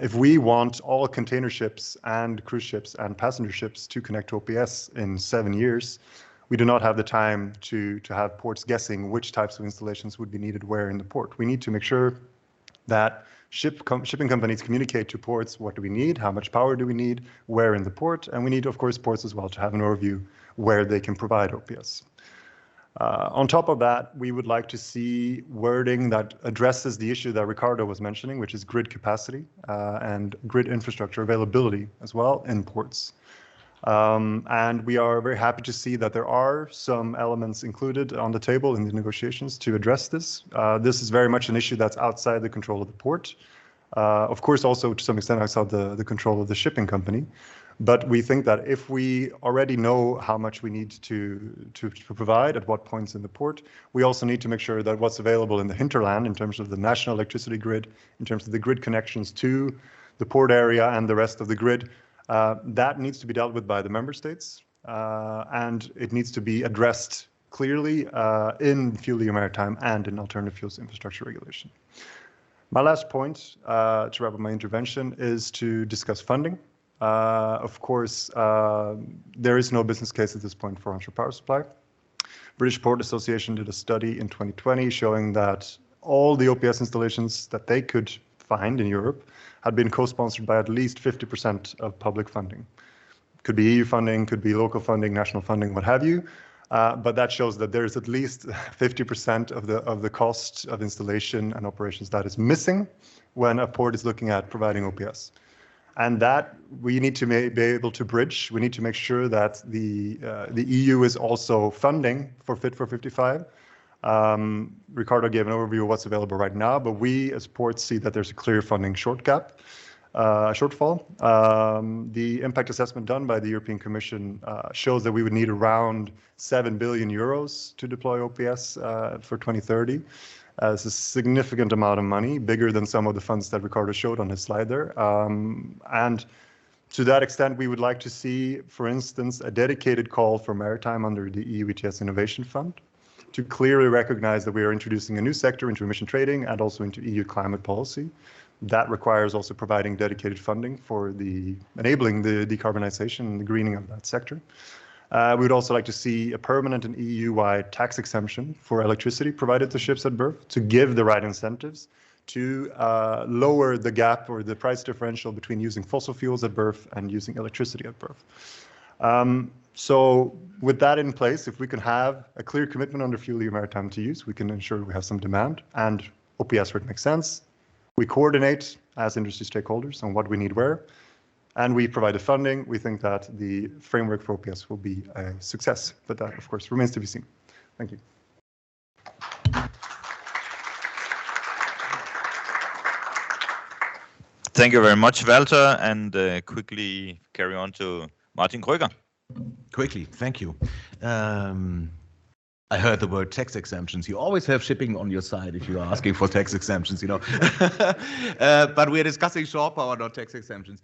If we want all container ships and cruise ships and passenger ships to connect to OPS in 7 years, we do not have the time to have ports guessing which types of installations would be needed where in the port. We need to make sure that shipping companies communicate to ports, what do we need, how much power do we need, where in the port, and we need, of course, ports as well to have an overview where they can provide OPS. On top of that, we would like to see wording that addresses the issue that Ricardo was mentioning, which is grid capacity and grid infrastructure availability as well in ports. And we are very happy to see that there are some elements included on the table in the negotiations to address this. This is very much an issue that's outside the control of the port. Of course, also to some extent outside the control of the shipping company. But we think that if we already know how much we need to provide at what points in the port, we also need to make sure that what's available in the hinterland in terms of the national electricity grid, in terms of the grid connections to the port area and the rest of the grid, that needs to be dealt with by the member states. And it needs to be addressed clearly in FuelEU Maritime and in Alternative Fuels Infrastructure Regulation. My last point to wrap up my intervention is to discuss funding. Of course, there is no business case at this point for onshore power supply. British Port Association did a study in 2020 showing that all the OPS installations that they could find in Europe had been co-sponsored by at least 50% of public funding. Could be EU funding, could be local funding, national funding, what have you. But that shows that there's at least 50% of the cost of installation and operations that is missing when a port is looking at providing OPS. And that we need to be able to bridge. We need to make sure that the EU is also funding for Fit for 55. Ricardo gave an overview of what's available right now, but we as ports see that there's a clear funding shortfall. The impact assessment done by the European Commission shows that we would need around 7 billion euros to deploy OPS for 2030. It's a significant amount of money, bigger than some of the funds that Ricardo showed on his slide there. And to that extent, we would like to see, for instance, a dedicated call for maritime under the EU ETS Innovation Fund to clearly recognize that we are introducing a new sector into emission trading and also into EU climate policy. That requires also providing dedicated funding for enabling the decarbonization and the greening of that sector. We would also like to see a permanent and EU-wide tax exemption for electricity provided to ships at berth to give the right incentives to lower the gap or the price differential between using fossil fuels at berth and using electricity at berth. So with that in place, if we can have a clear commitment under FuelEU Maritime to use, we can ensure we have some demand and OPS where it makes sense. We coordinate as industry stakeholders on what we need where, and we provide the funding. We think that the framework for OPS will be a success, but that, of course, remains to be seen. Thank you. Thank you very much, Walter, and quickly carry on to Martin Kröger. Quickly, thank you. I heard the word tax exemptions. You always have shipping on your side if you are asking for tax exemptions, you know. But we are discussing shore power, not tax exemptions.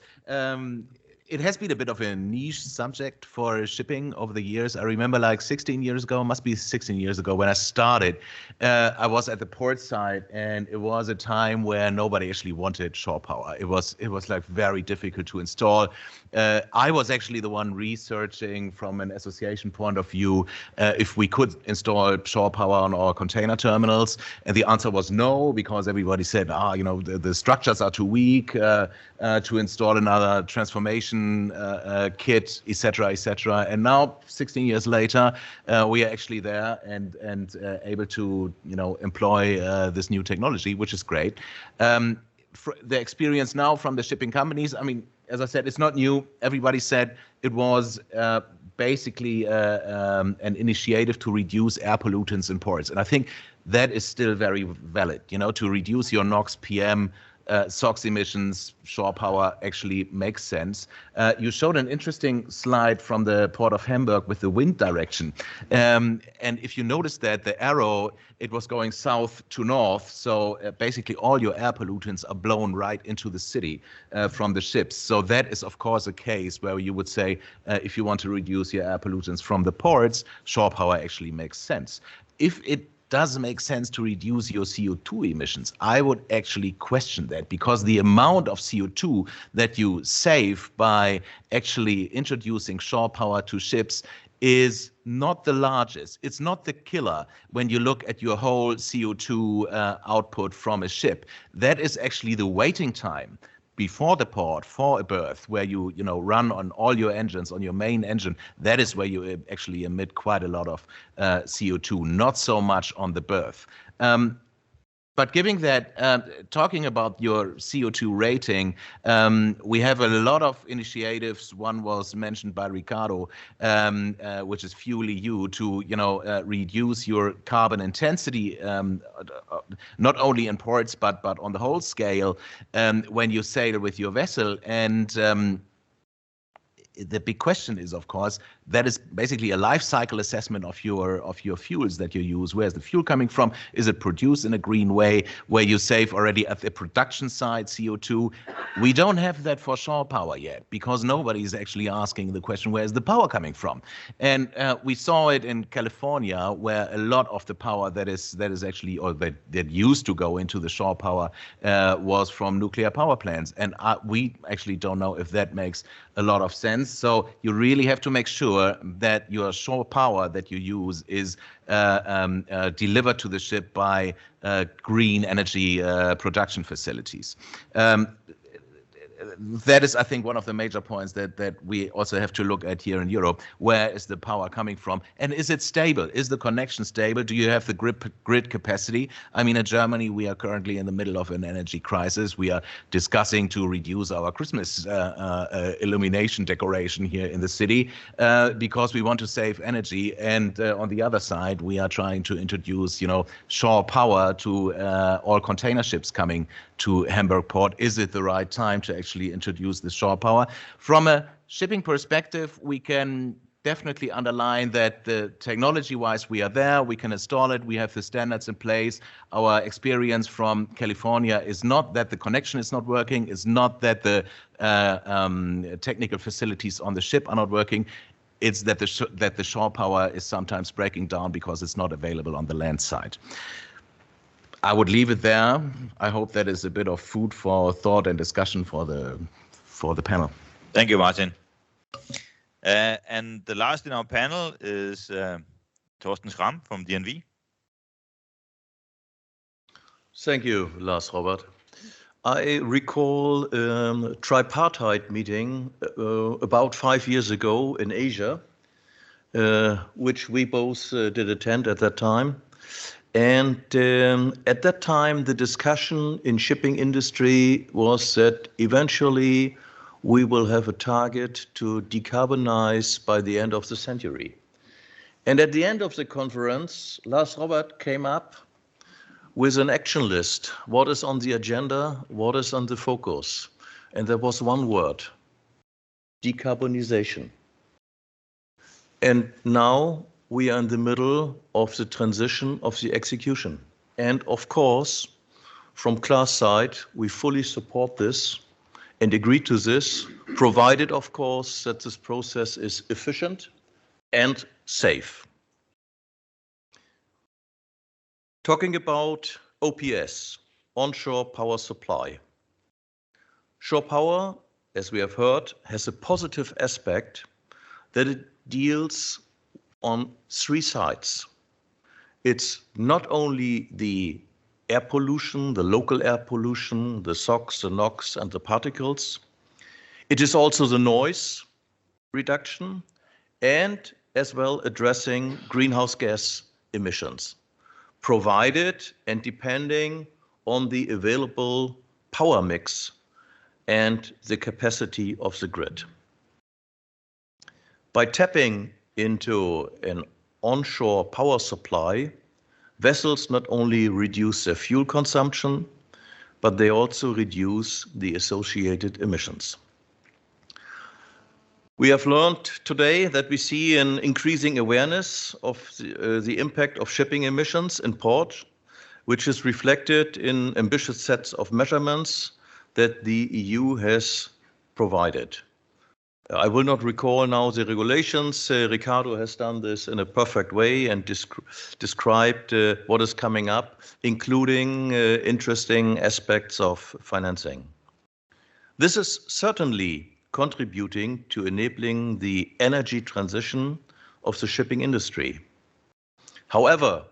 It has been a bit of a niche subject for shipping over the years. I remember like 16 years ago, must be 16 years ago when I started, I was at the port side and it was a time where nobody actually wanted shore power. It was like very difficult to install. I was actually the one researching from an association point of view if we could install shore power on our container terminals. And the answer was no, because everybody said, you know, the structures are too weak to install another transformation kit, etc., etc. And now, 16 years later, we are actually there and able to, you know, employ this new technology, which is great. The experience now from the shipping companies, I mean, as I said, it's not new. Everybody said it was basically an initiative to reduce air pollutants in ports, and I think that is still very valid. You know, to reduce your NOx, PM, SOx emissions, shore power actually makes sense. You showed an interesting slide from the Port of Hamburg with the wind direction. And if you notice that the arrow, it was going south to north. So basically all your air pollutants are blown right into the city from the ships. So that is, of course, a case where you would say, if you want to reduce your air pollutants from the ports, shore power actually makes sense. If it does make sense to reduce your CO2 emissions, I would actually question that, because the amount of CO2 that you save by actually introducing shore power to ships is not the largest. It's not the killer when you look at your whole CO2 output from a ship. That is actually the waiting time before the port for a berth, where you run on all your engines, on your main engine. That is where you actually emit quite a lot of CO2, not so much on the berth. But giving that, talking about your CO2 rating, we have a lot of initiatives. One was mentioned by Ricardo, which is FuelEU, to reduce your carbon intensity, not only in ports but on the whole scale when you sail with your vessel. And the big question is, of course, that is basically a life cycle assessment of your fuels that you use. Where's the fuel coming from? Is it produced in a green way where you save already at the production side CO2? We don't have that for Shorepower yet because nobody is actually asking the question, where is the power coming from? And we saw it in California, where a lot of the power that is actually, or that used to go into the Shorepower was from nuclear power plants. And we actually don't know if that makes a lot of sense. So you really have to make sure that your Shorepower that you use is delivered to the ship by green energy production facilities. That is, I think, one of the major points that we also have to look at here in Europe. Where is the power coming from? And is it stable? Is the connection stable? Do you have the grid capacity? I mean, in Germany, we are currently in the middle of an energy crisis. We are discussing to reduce our Christmas illumination decoration here in the city because we want to save energy. And on the other side, we are trying to introduce, shore power to all container ships coming to Hamburg port. Is it the right time to actually introduce the shore power? From a shipping perspective, we can definitely underline that the technology-wise we are there, we can install it, we have the standards in place. Our experience from California is not that the connection is not working, it's not that the technical facilities on the ship are not working, it's that the shore power is sometimes breaking down because it's not available on the land side. I would leave it there. I hope that is a bit of food for thought and discussion for the panel. Thank you, Martin. And the last in our panel is Thorsten Schramm from DNV. Thank you, Lars Robert. I recall a tripartite meeting about 5 years ago in Asia, which we both did attend at that time. And at that time, the discussion in shipping industry was that eventually we will have a target to decarbonize by the end of the century. And at the end of the conference, Lars Robert came up with an action list. What is on the agenda? What is on the focus? And there was one word: decarbonization. And now we are in the middle of the transition of the execution. And of course, from Klaas' side, we fully support this and agree to this, provided, of course, that this process is efficient and safe. Talking about OPS, onshore power supply. Shore power, as we have heard, has a positive aspect that it deals on three sides. It's not only the air pollution, the local air pollution, the SOx, the NOx, and the particles. It is also the noise reduction and as well addressing greenhouse gas emissions, provided and depending on the available power mix and the capacity of the grid. By tapping into an onshore power supply, vessels not only reduce their fuel consumption, but they also reduce the associated emissions. We have learned today that we see an increasing awareness of the impact of shipping emissions in port, which is reflected in ambitious sets of measurements that the EU has provided. I will not recall now the regulations. Ricardo has done this in a perfect way and described what is coming up, including interesting aspects of financing. This is certainly contributing to enabling the energy transition of the shipping industry. However,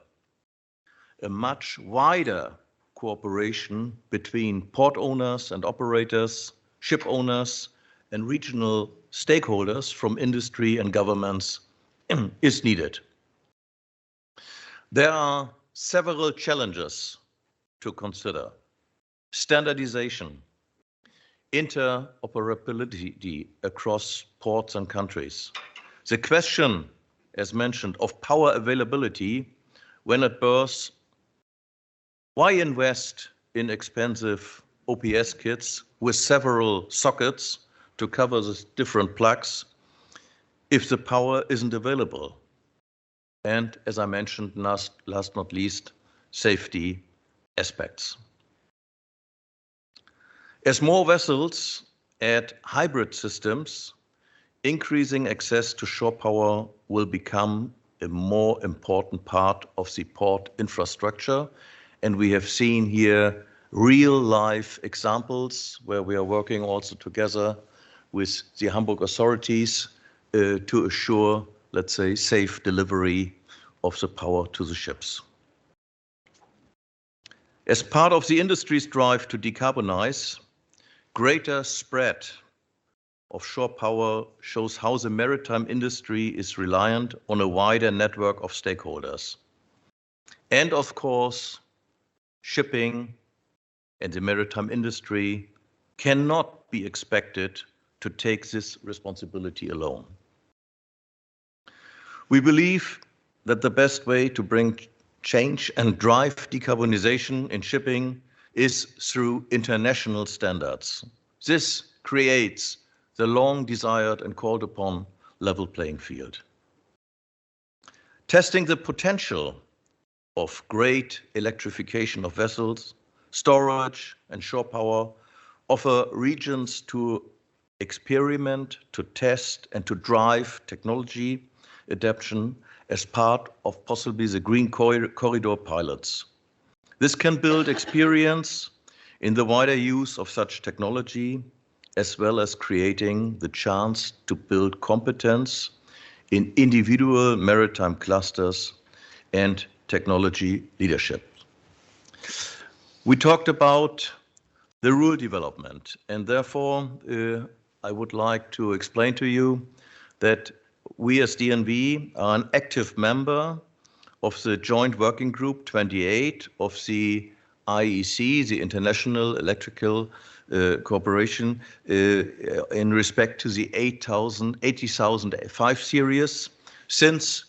a much wider cooperation between port owners and operators, ship owners, and regional stakeholders from industry and governments is needed. There are several challenges to consider: standardization, interoperability across ports and countries, the question, as mentioned, of power availability when at birth. Why invest in expensive OPS kits with several sockets to cover the different plugs if the power isn't available? And as I mentioned, last not least, safety aspects. As more vessels add hybrid systems, increasing access to shore power will become a more important part of the port infrastructure. And we have seen here real life examples where we are working also together with the Hamburg authorities to assure, let's say, safe delivery of the power to the ships. As part of the industry's drive to decarbonize, greater spread of shore power shows how the maritime industry is reliant on a wider network of stakeholders. And of course, shipping and the maritime industry cannot be expected to take this responsibility alone. We believe that the best way to bring change and drive decarbonization in shipping is through international standards. This creates the long desired and called upon level playing field. Testing the potential of great electrification of vessels, storage and shore power offer regions to experiment, to test and to drive technology adaptation as part of possibly the Green Corridor pilots. This can build experience in the wider use of such technology, as well as creating the chance to build competence in individual maritime clusters and technology leadership. We talked about the rule development, and therefore I would like to explain to you that we as DNV are an active member of the Joint Working Group 28 of the IEC, the International Electrical Corporation, in respect to the 80,005 series since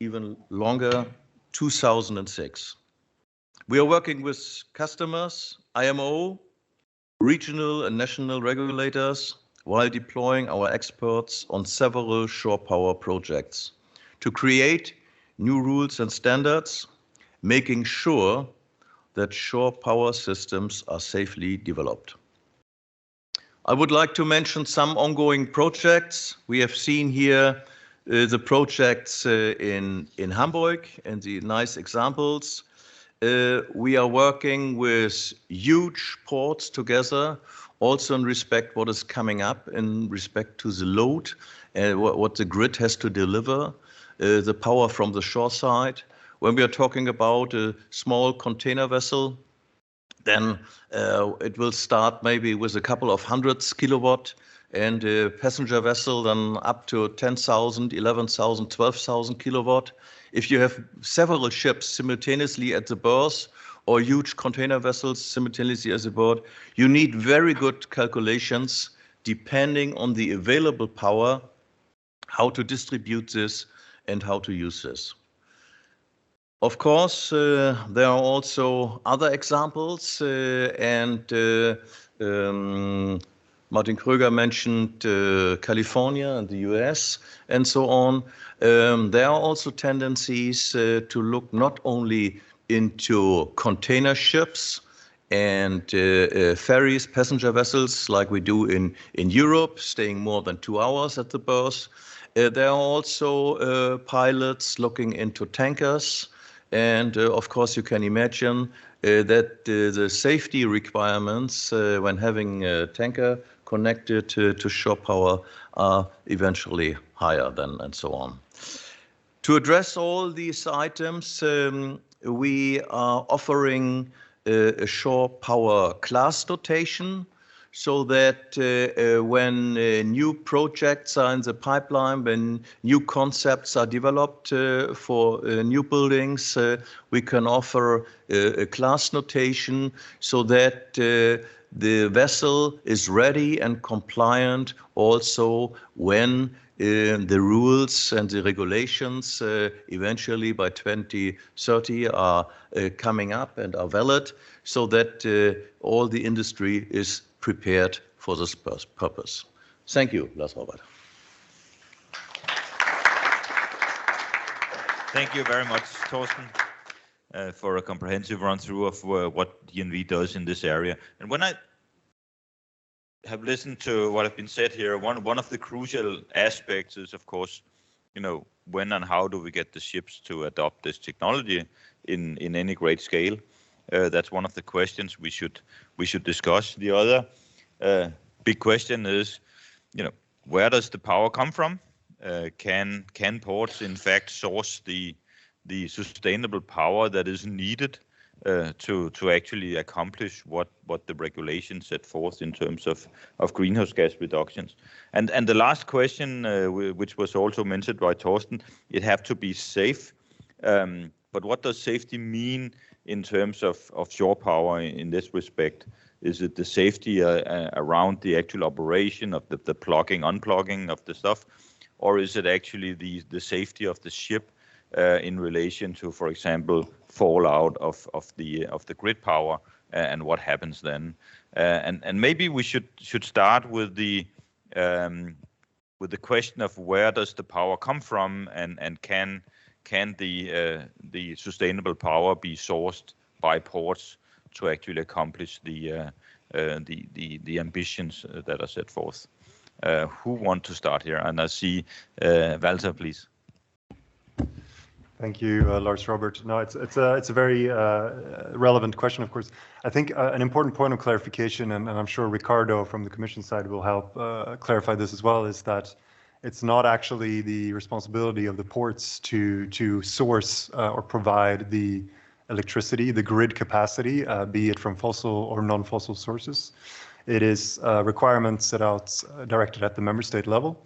even longer, 2006. We are working with customers, IMO, regional and national regulators, while deploying our experts on several shore power projects to create new rules and standards, making sure that shore power systems are safely developed. I would like to mention some ongoing projects. We have seen here the projects in Hamburg and the nice examples. We are working with huge ports together, also in respect what is coming up in respect to the load and what the grid has to deliver, the power from the shore side. When we are talking about a small container vessel, then it will start maybe with a couple of hundreds kilowatt, and a passenger vessel then up to 10,000, 11,000, 12,000 kilowatt. If you have several ships simultaneously at the berth or huge container vessels simultaneously at the board, you need very good calculations depending on the available power, how to distribute this and how to use this. Of course, there are also other examples, Martin Kröger mentioned California and the US and so on. There are also tendencies to look not only into container ships and ferries, passenger vessels like we do in Europe, staying more than 2 hours at the berth. There are also pilots looking into tankers. And of course, you can imagine that the safety requirements when having a tanker connected to shore power are eventually higher than and so on. To address all these items, we are offering a shore power class notation so that when new projects are in the pipeline, when new concepts are developed for new buildings, we can offer a class notation so that the vessel is ready and compliant also when the rules and the regulations eventually by 2030 are coming up and are valid, so that all the industry is prepared for this purpose. Thank you, Lars Robert. Thank you very much, Torsten, for a comprehensive run-through of what DNV does in this area. And when I have listened to what have been said here, one of the crucial aspects is, of course, when and how do we get the ships to adopt this technology in any great scale? That's one of the questions we should discuss. The other big question is, where does the power come from? Can ports in fact source the sustainable power that is needed to actually accomplish what the regulations set forth in terms of greenhouse gas reductions? And the last question, which was also mentioned by Torsten, it have to be safe. But what does safety mean in terms of shore power in this respect? Is it the safety around the actual operation of the plugging, unplugging of the stuff? Or is it actually the safety of the ship in relation to, for example, fallout of the grid power and what happens then? And maybe we should start with the question of where does the power come from, and can the sustainable power be sourced by ports to actually accomplish the ambitions that are set forth? Who want to start here? And I see Walter, please. Thank you, Lars Robert. No, it's a very relevant question, of course. I think an important point of clarification, and I'm sure Ricardo from the Commission side will help clarify this as well, is that it's not actually the responsibility of the ports to source or provide the electricity, the grid capacity, be it from fossil or non-fossil sources. It is requirements set out directed at the member state level.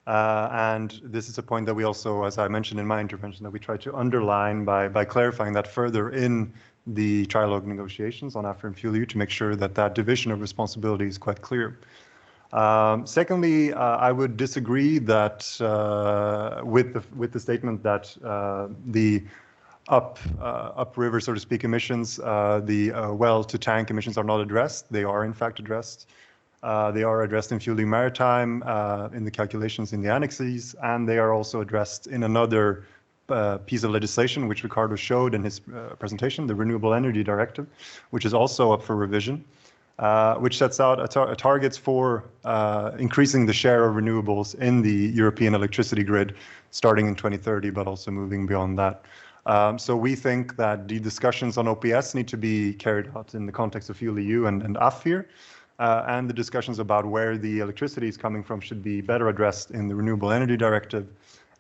And this is a point that we also, as I mentioned in my intervention, that we try to underline by clarifying that further in the trilogue negotiations on After and Fuel EU to make sure that that division of responsibility is quite clear. Secondly, I would disagree that with the statement that the upriver, so to speak, emissions, the well to tank emissions are not addressed. They are in fact addressed. They are addressed in Fueling Maritime, in the calculations in the annexes, and they are also addressed in another piece of legislation, which Ricardo showed in his presentation, the Renewable Energy Directive, which is also up for revision, which sets out targets for increasing the share of renewables in the European electricity grid, starting in 2030, but also moving beyond that. So we think that the discussions on OPS need to be carried out in the context of Fuel EU and AFIR. And the discussions about where the electricity is coming from should be better addressed in the Renewable Energy Directive,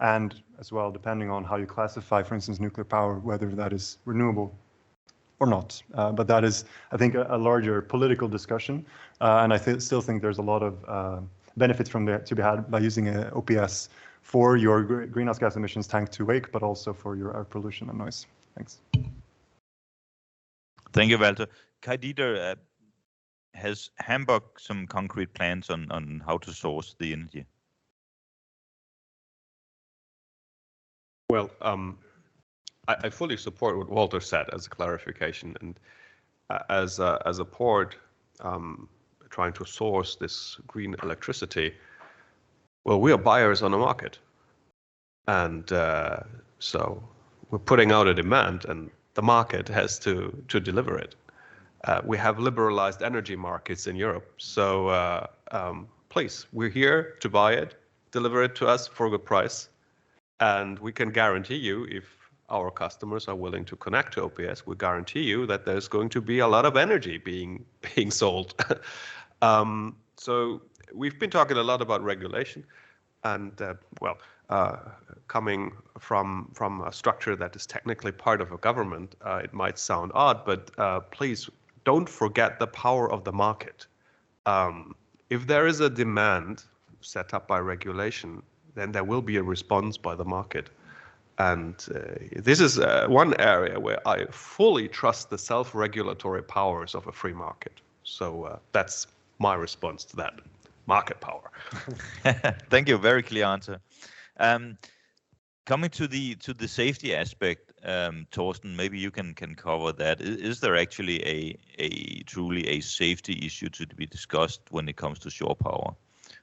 and as well, depending on how you classify, for instance, nuclear power, whether that is renewable or not. But that is, I think, a larger political discussion, and I still think there's a lot of benefits from there to be had by using OPS for your greenhouse gas emissions tank to wake, but also for your air pollution and noise. Thanks. Thank you, Walter. Kai-Dieter, has Hamburg some concrete plans on how to source the energy? Well, I fully support what Walter said as a clarification, and as a port trying to source this green electricity, well, we are buyers on the market, and so we're putting out a demand, and the market has to deliver it. We have liberalized energy markets in Europe, so please, we're here to buy it, deliver it to us for a good price, and we can guarantee you, if our customers are willing to connect to OPS, we guarantee you that there's going to be a lot of energy being sold. So we've been talking a lot about regulation, and coming from a structure that is technically part of a government, it might sound odd, but please don't forget the power of the market. If there is a demand set up by regulation, then there will be a response by the market. And this is one area where I fully trust the self-regulatory powers of a free market. So that's my response to that. Market power. Thank you. Very clear answer. Coming to the safety aspect, Torsten, maybe you can cover that. Is there actually a truly a safety issue to be discussed when it comes to shore power,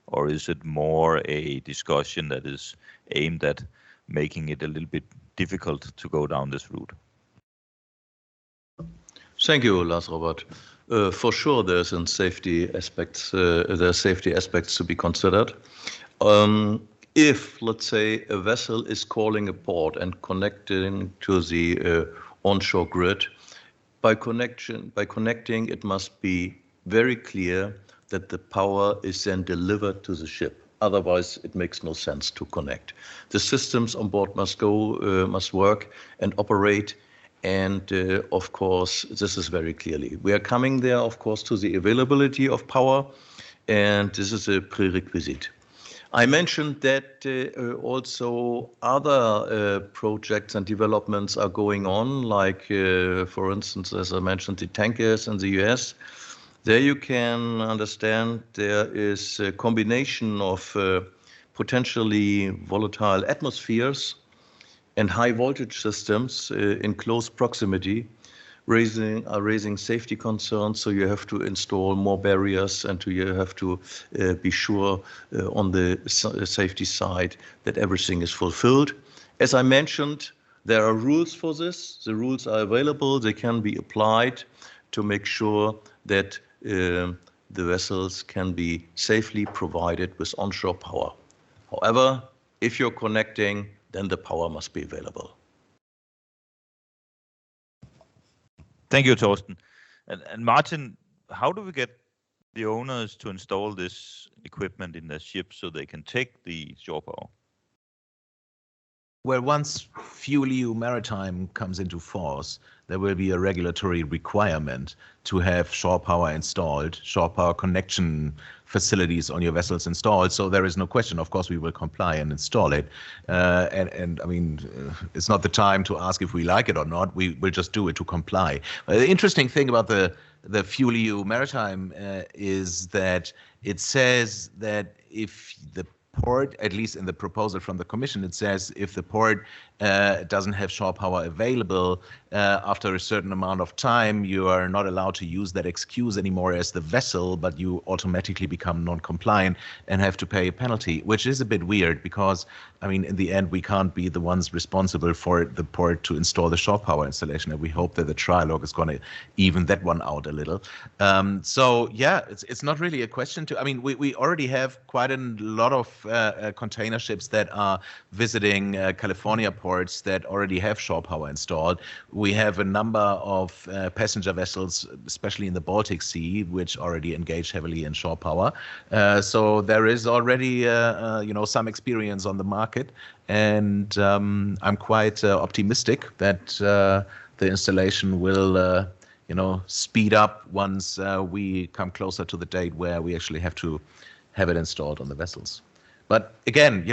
or is it more a discussion that is aimed at making it a little bit difficult to go down this route? Thank you, Lars Robert. For sure, there's safety aspects. There are safety aspects to be considered. If, let's say, a vessel is calling a port and connecting to the onshore grid, by connecting, it must be very clear that the power is then delivered to the ship. Otherwise, it makes no sense to connect. The systems on board must work and operate. And of course, this is very clearly. We are coming there, of course, to the availability of power, and this is a prerequisite. I mentioned that also other projects and developments are going on, like, for instance, as I mentioned, the tankers in the US. There you can understand there is a combination of potentially volatile atmospheres and high voltage systems in close proximity are raising safety concerns. So you have to install more barriers, and you have to be sure on the safety side that everything is fulfilled. As I mentioned, there are rules for this. The rules are available. They can be applied to make sure that the vessels can be safely provided with onshore power. However, if you're connecting, then the power must be available. Thank you, Torsten. And Martin, how do we get the owners to install this equipment in their ships so they can take the shore power? Well, once FuelEU Maritime comes into force, there will be a regulatory requirement to have shore power installed, shore power connection facilities on your vessels installed. So there is no question. Of course, we will comply and install it. And I mean, it's not the time to ask if we like it or not. We will just do it to comply. The interesting thing about the FuelEU Maritime is that it says that if the port, at least in the proposal from the Commission, it says if the port doesn't have shore power available after a certain amount of time, you are not allowed to use that excuse anymore as the vessel, but you automatically become non-compliant and have to pay a penalty, which is a bit weird because, I mean, in the end, we can't be the ones responsible for the port to install the shore power installation. And we hope that the trilogue is going to even that one out a little. So yeah, it's not really a question to, I mean, we already have quite a lot of container ships that are visiting California ports that already have shore power installed. We have a number of passenger vessels, especially in the Baltic Sea, which already engage heavily in shore power. So there is already, some experience on the market, and I'm quite optimistic that the installation will, speed up once we come closer to the date where we actually have to have it installed on the vessels. But again,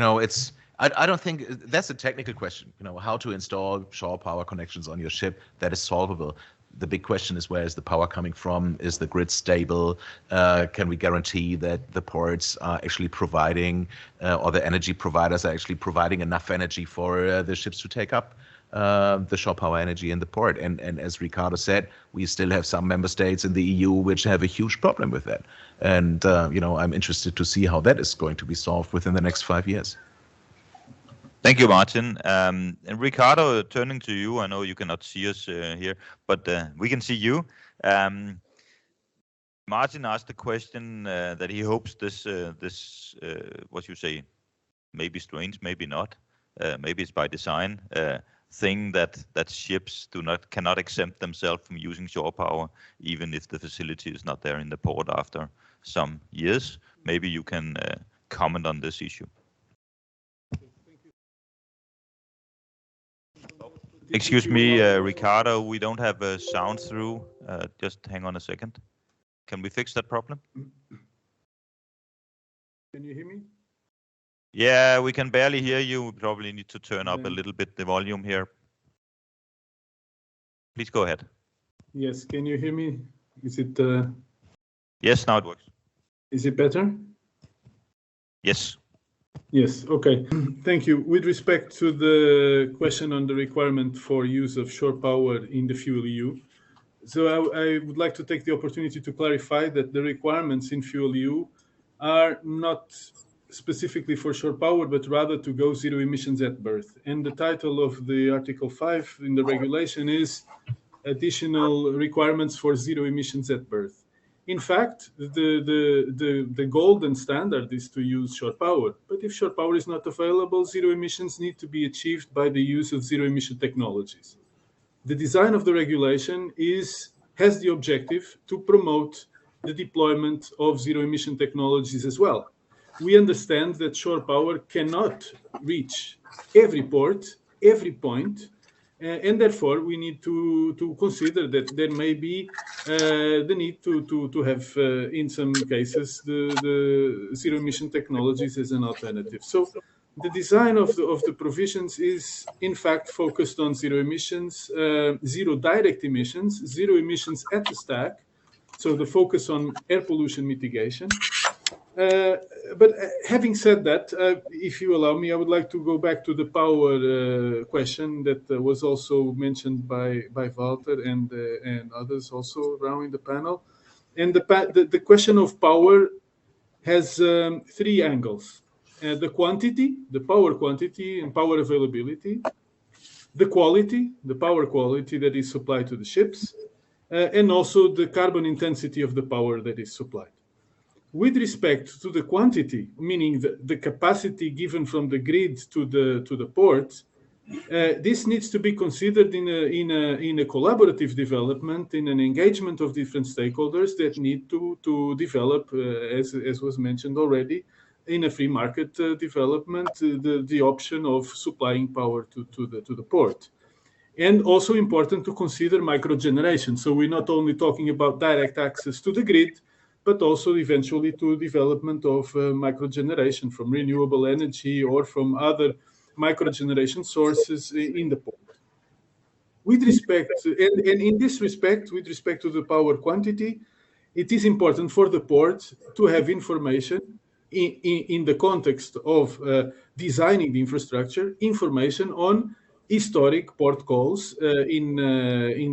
I don't think that's a technical question, how to install shore power connections on your ship. That is solvable. The big question is, where is the power coming from? Is the grid stable? Can we guarantee that the ports are actually providing, or the energy providers are actually providing enough energy for the ships to take up the shore power energy in the port? And as Ricardo said, we still have some member states in the EU which have a huge problem with that. And, I'm interested to see how that is going to be solved within the next 5 years. Thank you, Martin. And Ricardo, turning to you, I know you cannot see us here, but we can see you. Martin asked a question that he hopes this what you say, maybe strange, maybe not, maybe it's by design, thing that ships cannot exempt themselves from using shore power, even if the facility is not there in the port after some years. Maybe you can comment on this issue. Excuse me, Ricardo, we don't have a sound through. Just hang on a second. Can we fix that problem? Can you hear me? Yeah, we can barely hear you. We probably need to turn up a little bit the volume here. Please go ahead. Yes, can you hear me? Is it? Yes, now it works. Is it better? Yes. Yes, okay. Thank you. With respect to the question on the requirement for use of shore power in the FuelEU, so I would like to take the opportunity to clarify that the requirements in FuelEU are not specifically for shore power, but rather to go zero emissions at birth. And the title of the Article 5 in the regulation is additional requirements for zero emissions at birth. In fact, the golden standard is to use shore power. But if shore power is not available, zero emissions need to be achieved by the use of zero emission technologies. The design of the regulation has the objective to promote the deployment of zero emission technologies as well. We understand that shore power cannot reach every port, every point, and therefore we need to consider that there may be the need to have, in some cases, the zero emission technologies as an alternative. So the design of the provisions is, in fact, focused on zero emissions, zero direct emissions, zero emissions at the stack, so the focus on air pollution mitigation. But having said that, if you allow me, I would like to go back to the power question that was also mentioned by Walter and others also around in the panel. And the question of power has three angles. The quantity, the power quantity and power availability, the quality, the power quality that is supplied to the ships, and also the carbon intensity of the power that is supplied. With respect to the quantity, meaning the capacity given from the grid to the port, this needs to be considered in a collaborative development, in an engagement of different stakeholders that need to develop, as was mentioned already, in a free market development, the option of supplying power to the port. And also important to consider microgeneration. So we're not only talking about direct access to the grid, but also eventually to development of microgeneration from renewable energy or from other microgeneration sources in the port. With respect, and in this respect, with respect to the power quantity, it is important for the port to have information in the context of designing the infrastructure, information on historic port calls in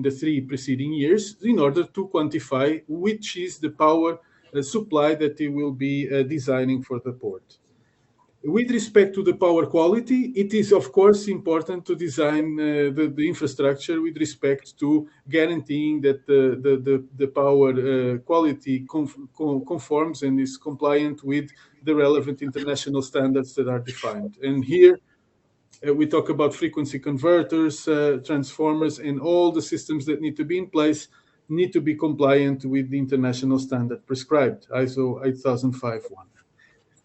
the 3 preceding years in order to quantify which is the power supply that they will be designing for the port. With respect to the power quality, it is of course important to design the infrastructure with respect to guaranteeing that the power quality conforms and is compliant with the relevant international standards that are defined. And here we talk about frequency converters, transformers, and all the systems that need to be in place need to be compliant with the international standard prescribed, ISO 8005-1.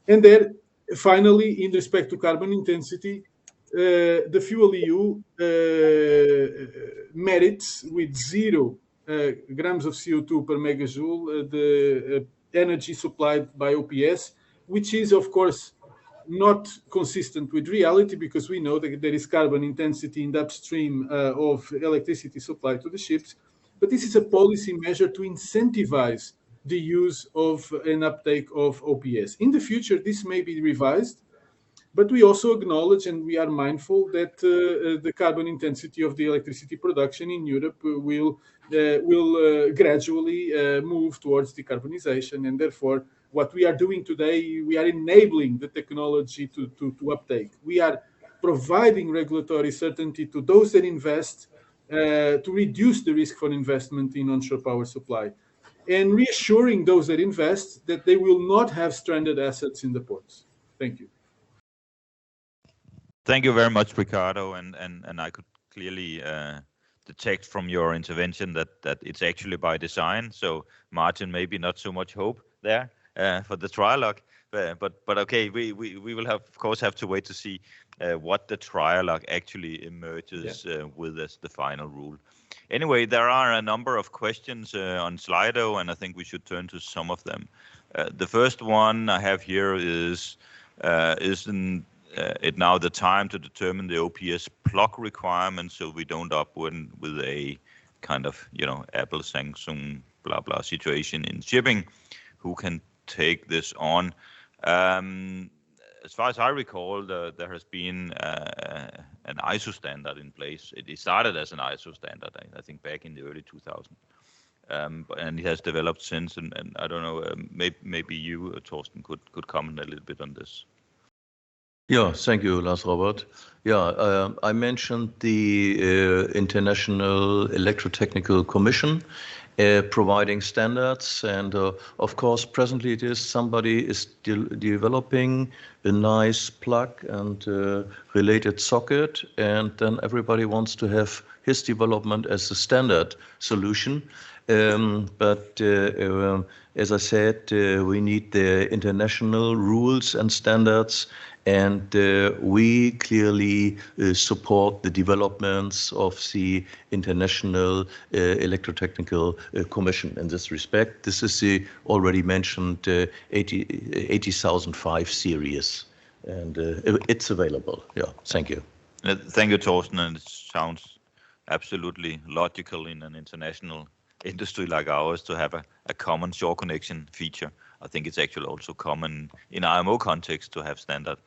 And then finally, in respect to carbon intensity, the Fuel EU merits with 0 grams of CO2 per megajoule the energy supplied by OPS, which is, of course, not consistent with reality because we know that there is carbon intensity in the upstream of electricity supplied to the ships. But this is a policy measure to incentivize the use of an uptake of OPS. In the future, this may be revised, but we also acknowledge and we are mindful that the carbon intensity of the electricity production in Europe will gradually move towards decarbonization, and therefore what we are doing today, we are enabling the technology to uptake. We are providing regulatory certainty to those that invest to reduce the risk for investment in onshore power supply, and reassuring those that invest that they will not have stranded assets in the ports. Thank you. Thank you very much, Ricardo, and I could clearly detect from your intervention that it's actually by design. So Martin, maybe not so much hope there for the trialogue, but okay, we will of course have to wait to see what the trialogue actually emerges with as the final rule. Anyway, there are a number of questions on Slido, and I think we should turn to some of them. The first one I have here is, isn't it now the time to determine the OPS plug requirement so we don't up with a kind of, Apple, Samsung, blah, blah situation in shipping? Who can take this on? As far as I recall, there has been an ISO standard in place. It started as an ISO standard, I think, back in the early 2000s. And it has developed since, and I don't know, maybe you, Torsten, could comment a little bit on this. Yeah, thank you, Lars Robert. Yeah, I mentioned the International Electrotechnical Commission providing standards, and of course, presently it is somebody is developing a nice plug and related socket, and then everybody wants to have his development as a standard solution. But as I said, we need the international rules and standards, and we clearly support the developments of the International Electrotechnical Commission in this respect. This is the already mentioned 80,005 series, and it's available. Yeah, thank you. Thank you, Torsten, and it sounds absolutely logical in an international industry like ours to have a common shore connection feature. I think it's actually also common in IMO context to have standard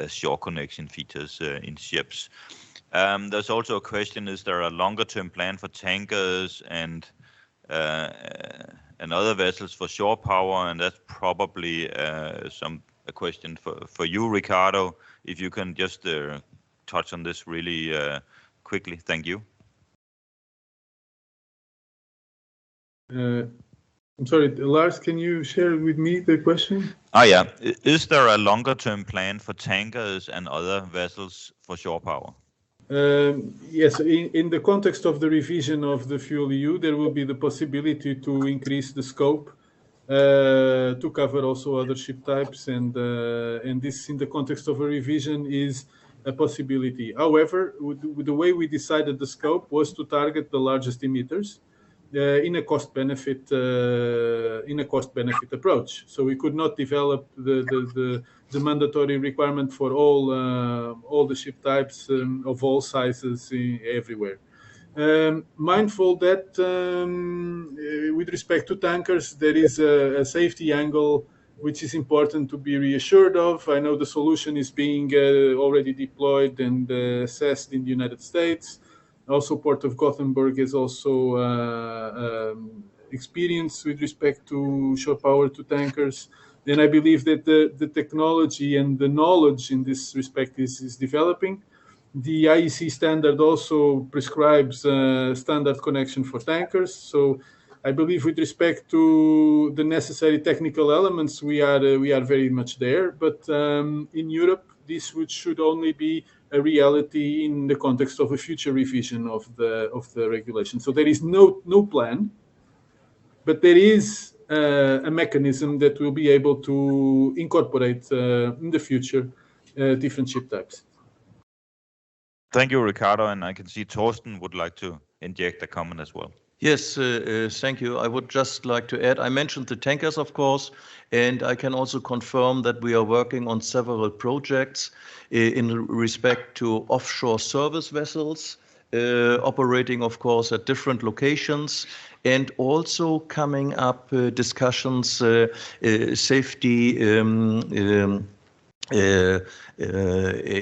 shore connection features in ships. There's also a question: is there a longer-term plan for tankers and other vessels for shore power? And that's probably a question for you, Ricardo. If you can just touch on this really quickly, thank you. I'm sorry, Lars, can you share with me the question? Yeah. Is there a longer-term plan for tankers and other vessels for shore power? Yes, in the context of the revision of the Fuel EU, there will be the possibility to increase the scope to cover also other ship types, and this, in the context of a revision, is a possibility. However, the way we decided the scope was to target the largest emitters in a cost-benefit approach. So we could not develop the mandatory requirement for all the ship types of all sizes everywhere. Mindful that with respect to tankers, there is a safety angle which is important to be reassured of. I know the solution is being already deployed and assessed in the United States. Also, Port of Gothenburg is also experience with respect to shore power to tankers. Then I believe that the technology and the knowledge in this respect is developing. The IEC standard also prescribes standard connection for tankers. So I believe with respect to the necessary technical elements, we are very much there. But in Europe, this should only be a reality in the context of a future revision of the regulation. So there is no plan, but there is a mechanism that will be able to incorporate in the future different ship types. Thank you, Ricardo, and I can see Torsten would like to inject a comment as well. Yes, thank you. I would just like to add, I mentioned the tankers, of course, and I can also confirm that we are working on several projects in respect to offshore service vessels, operating, of course, at different locations, and also coming up discussions, safety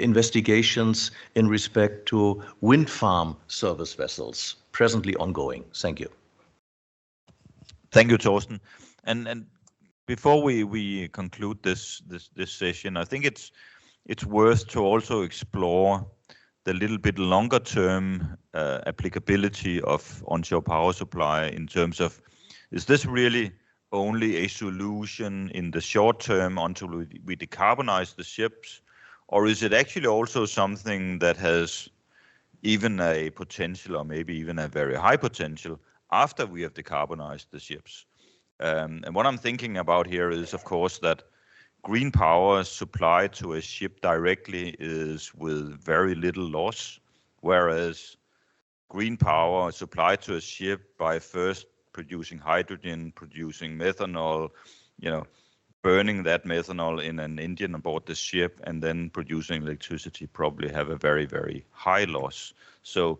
investigations in respect to wind farm service vessels, presently ongoing. Thank you. Thank you, Torsten. And before we conclude this session, I think it's worth to also explore the little bit longer term applicability of onshore power supply in terms of, is this really only a solution in the short term until we decarbonize the ships, or is it actually also something that has even a potential, or maybe even a very high potential, after we have decarbonized the ships? And what I'm thinking about here is, of course, that green power supplied to a ship directly is with very little loss, whereas green power supplied to a ship by first producing hydrogen, producing methanol, burning that methanol in an engine aboard the ship, and then producing electricity probably have a very, very high loss. So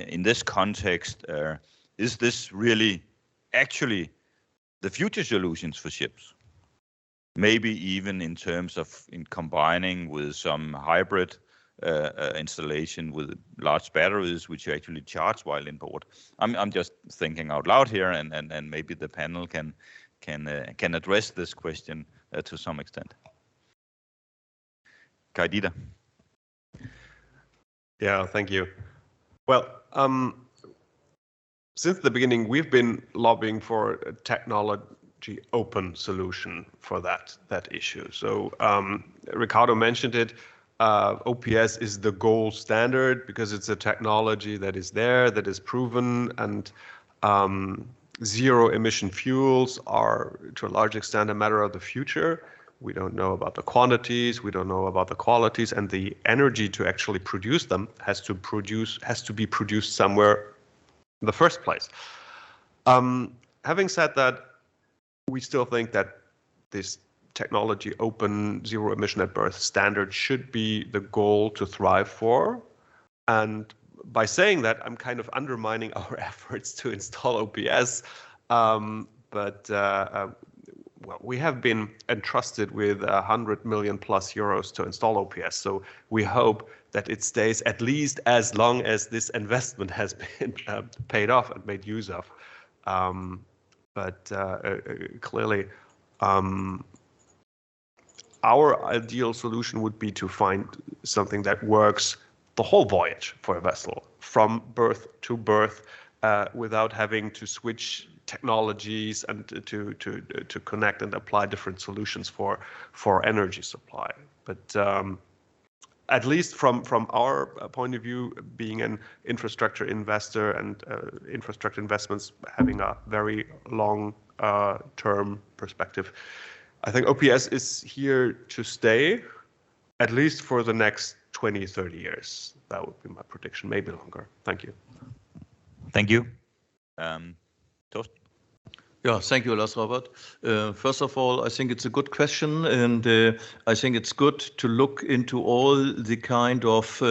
in this context, is this really actually the future solutions for ships? Maybe even in terms of combining with some hybrid installation with large batteries, which you actually charge while in port. I'm just thinking out loud here, and maybe the panel can address this question to some extent. Kai-Dieter. Yeah, thank you. Well, since the beginning, we've been lobbying for a technology open solution for that issue. So Ricardo mentioned it. OPS is the gold standard because it's a technology that is there, that is proven, and zero emission fuels are to a large extent a matter of the future. We don't know about the quantities, we don't know about the qualities, and the energy to actually produce them has to be produced somewhere in the first place. Having said that, we still think that this technology open zero emission at birth standard should be the goal to thrive for. And by saying that, I'm kind of undermining our efforts to install OPS. Well, we have been entrusted with 100 million plus euros to install OPS. So we hope that it stays at least as long as this investment has been paid off and made use of. Clearly, our ideal solution would be to find something that works the whole voyage for a vessel from berth to berth without having to switch technologies and to connect and apply different solutions for energy supply. But at least from our point of view, being an infrastructure investor and infrastructure investments having a very long term perspective, I think OPS is here to stay, at least for the next 20, 30 years. That would be my prediction, maybe longer. Thank you. Thank you. Torsten? Yeah, thank you, Lars Robert. First of all, I think it's a good question, and I think it's good to look into all the kind of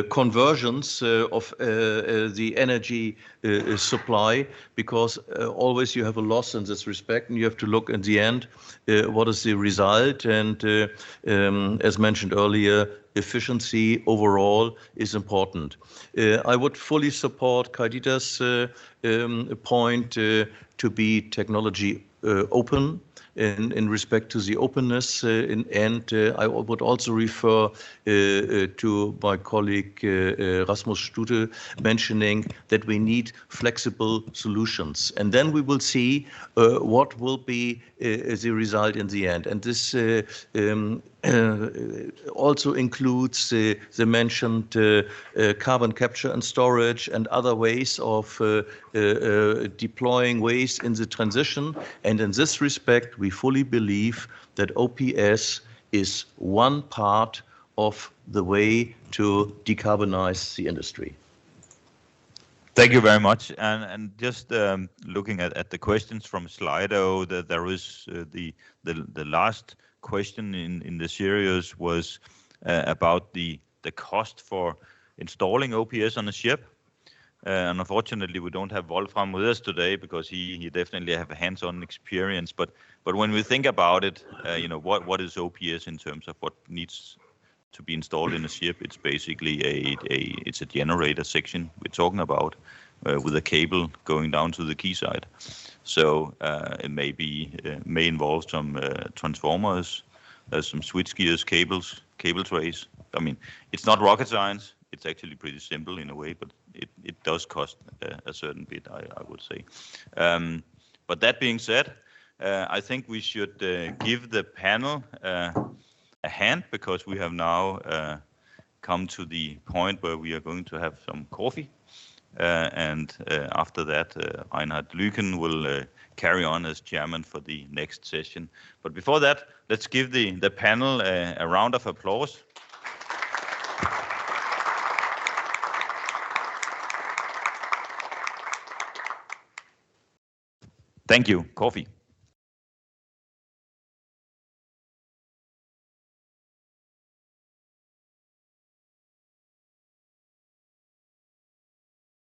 conversions of the energy supply, because always you have a loss in this respect, and you have to look in the end what is the result. And as mentioned earlier, efficiency overall is important. I would fully support Kai-Dieter's point to be technology open in respect to the openness, and I would also refer to my colleague Rasmus Stute mentioning that we need flexible solutions, and then we will see what will be the result in the end. And this also includes the mentioned carbon capture and storage and other ways of deploying waste in the transition. And in this respect, we fully believe that OPS is one part of the way to decarbonize the industry. Thank you very much. And just looking at the questions from Slido, that there is the last question in the series was about the cost for installing OPS on a ship. And unfortunately, we don't have Wolfram with us today because he definitely have a hands-on experience. But when we think about it, what is OPS in terms of what needs to be installed in a ship? It's basically it's a generator section we're talking about with a cable going down to the quayside. So it may involve some transformers, some switch gears, cable trays. I mean, it's not rocket science. It's actually pretty simple in a way, but it does cost a certain bit, I would say. But that being said, I think we should give the panel a hand, because we have now come to the point where we are going to have some coffee. And after that, Reinhard Lüken will carry on as chairman for the next session. But before that, let's give the panel a round of applause. Thank you. Coffee.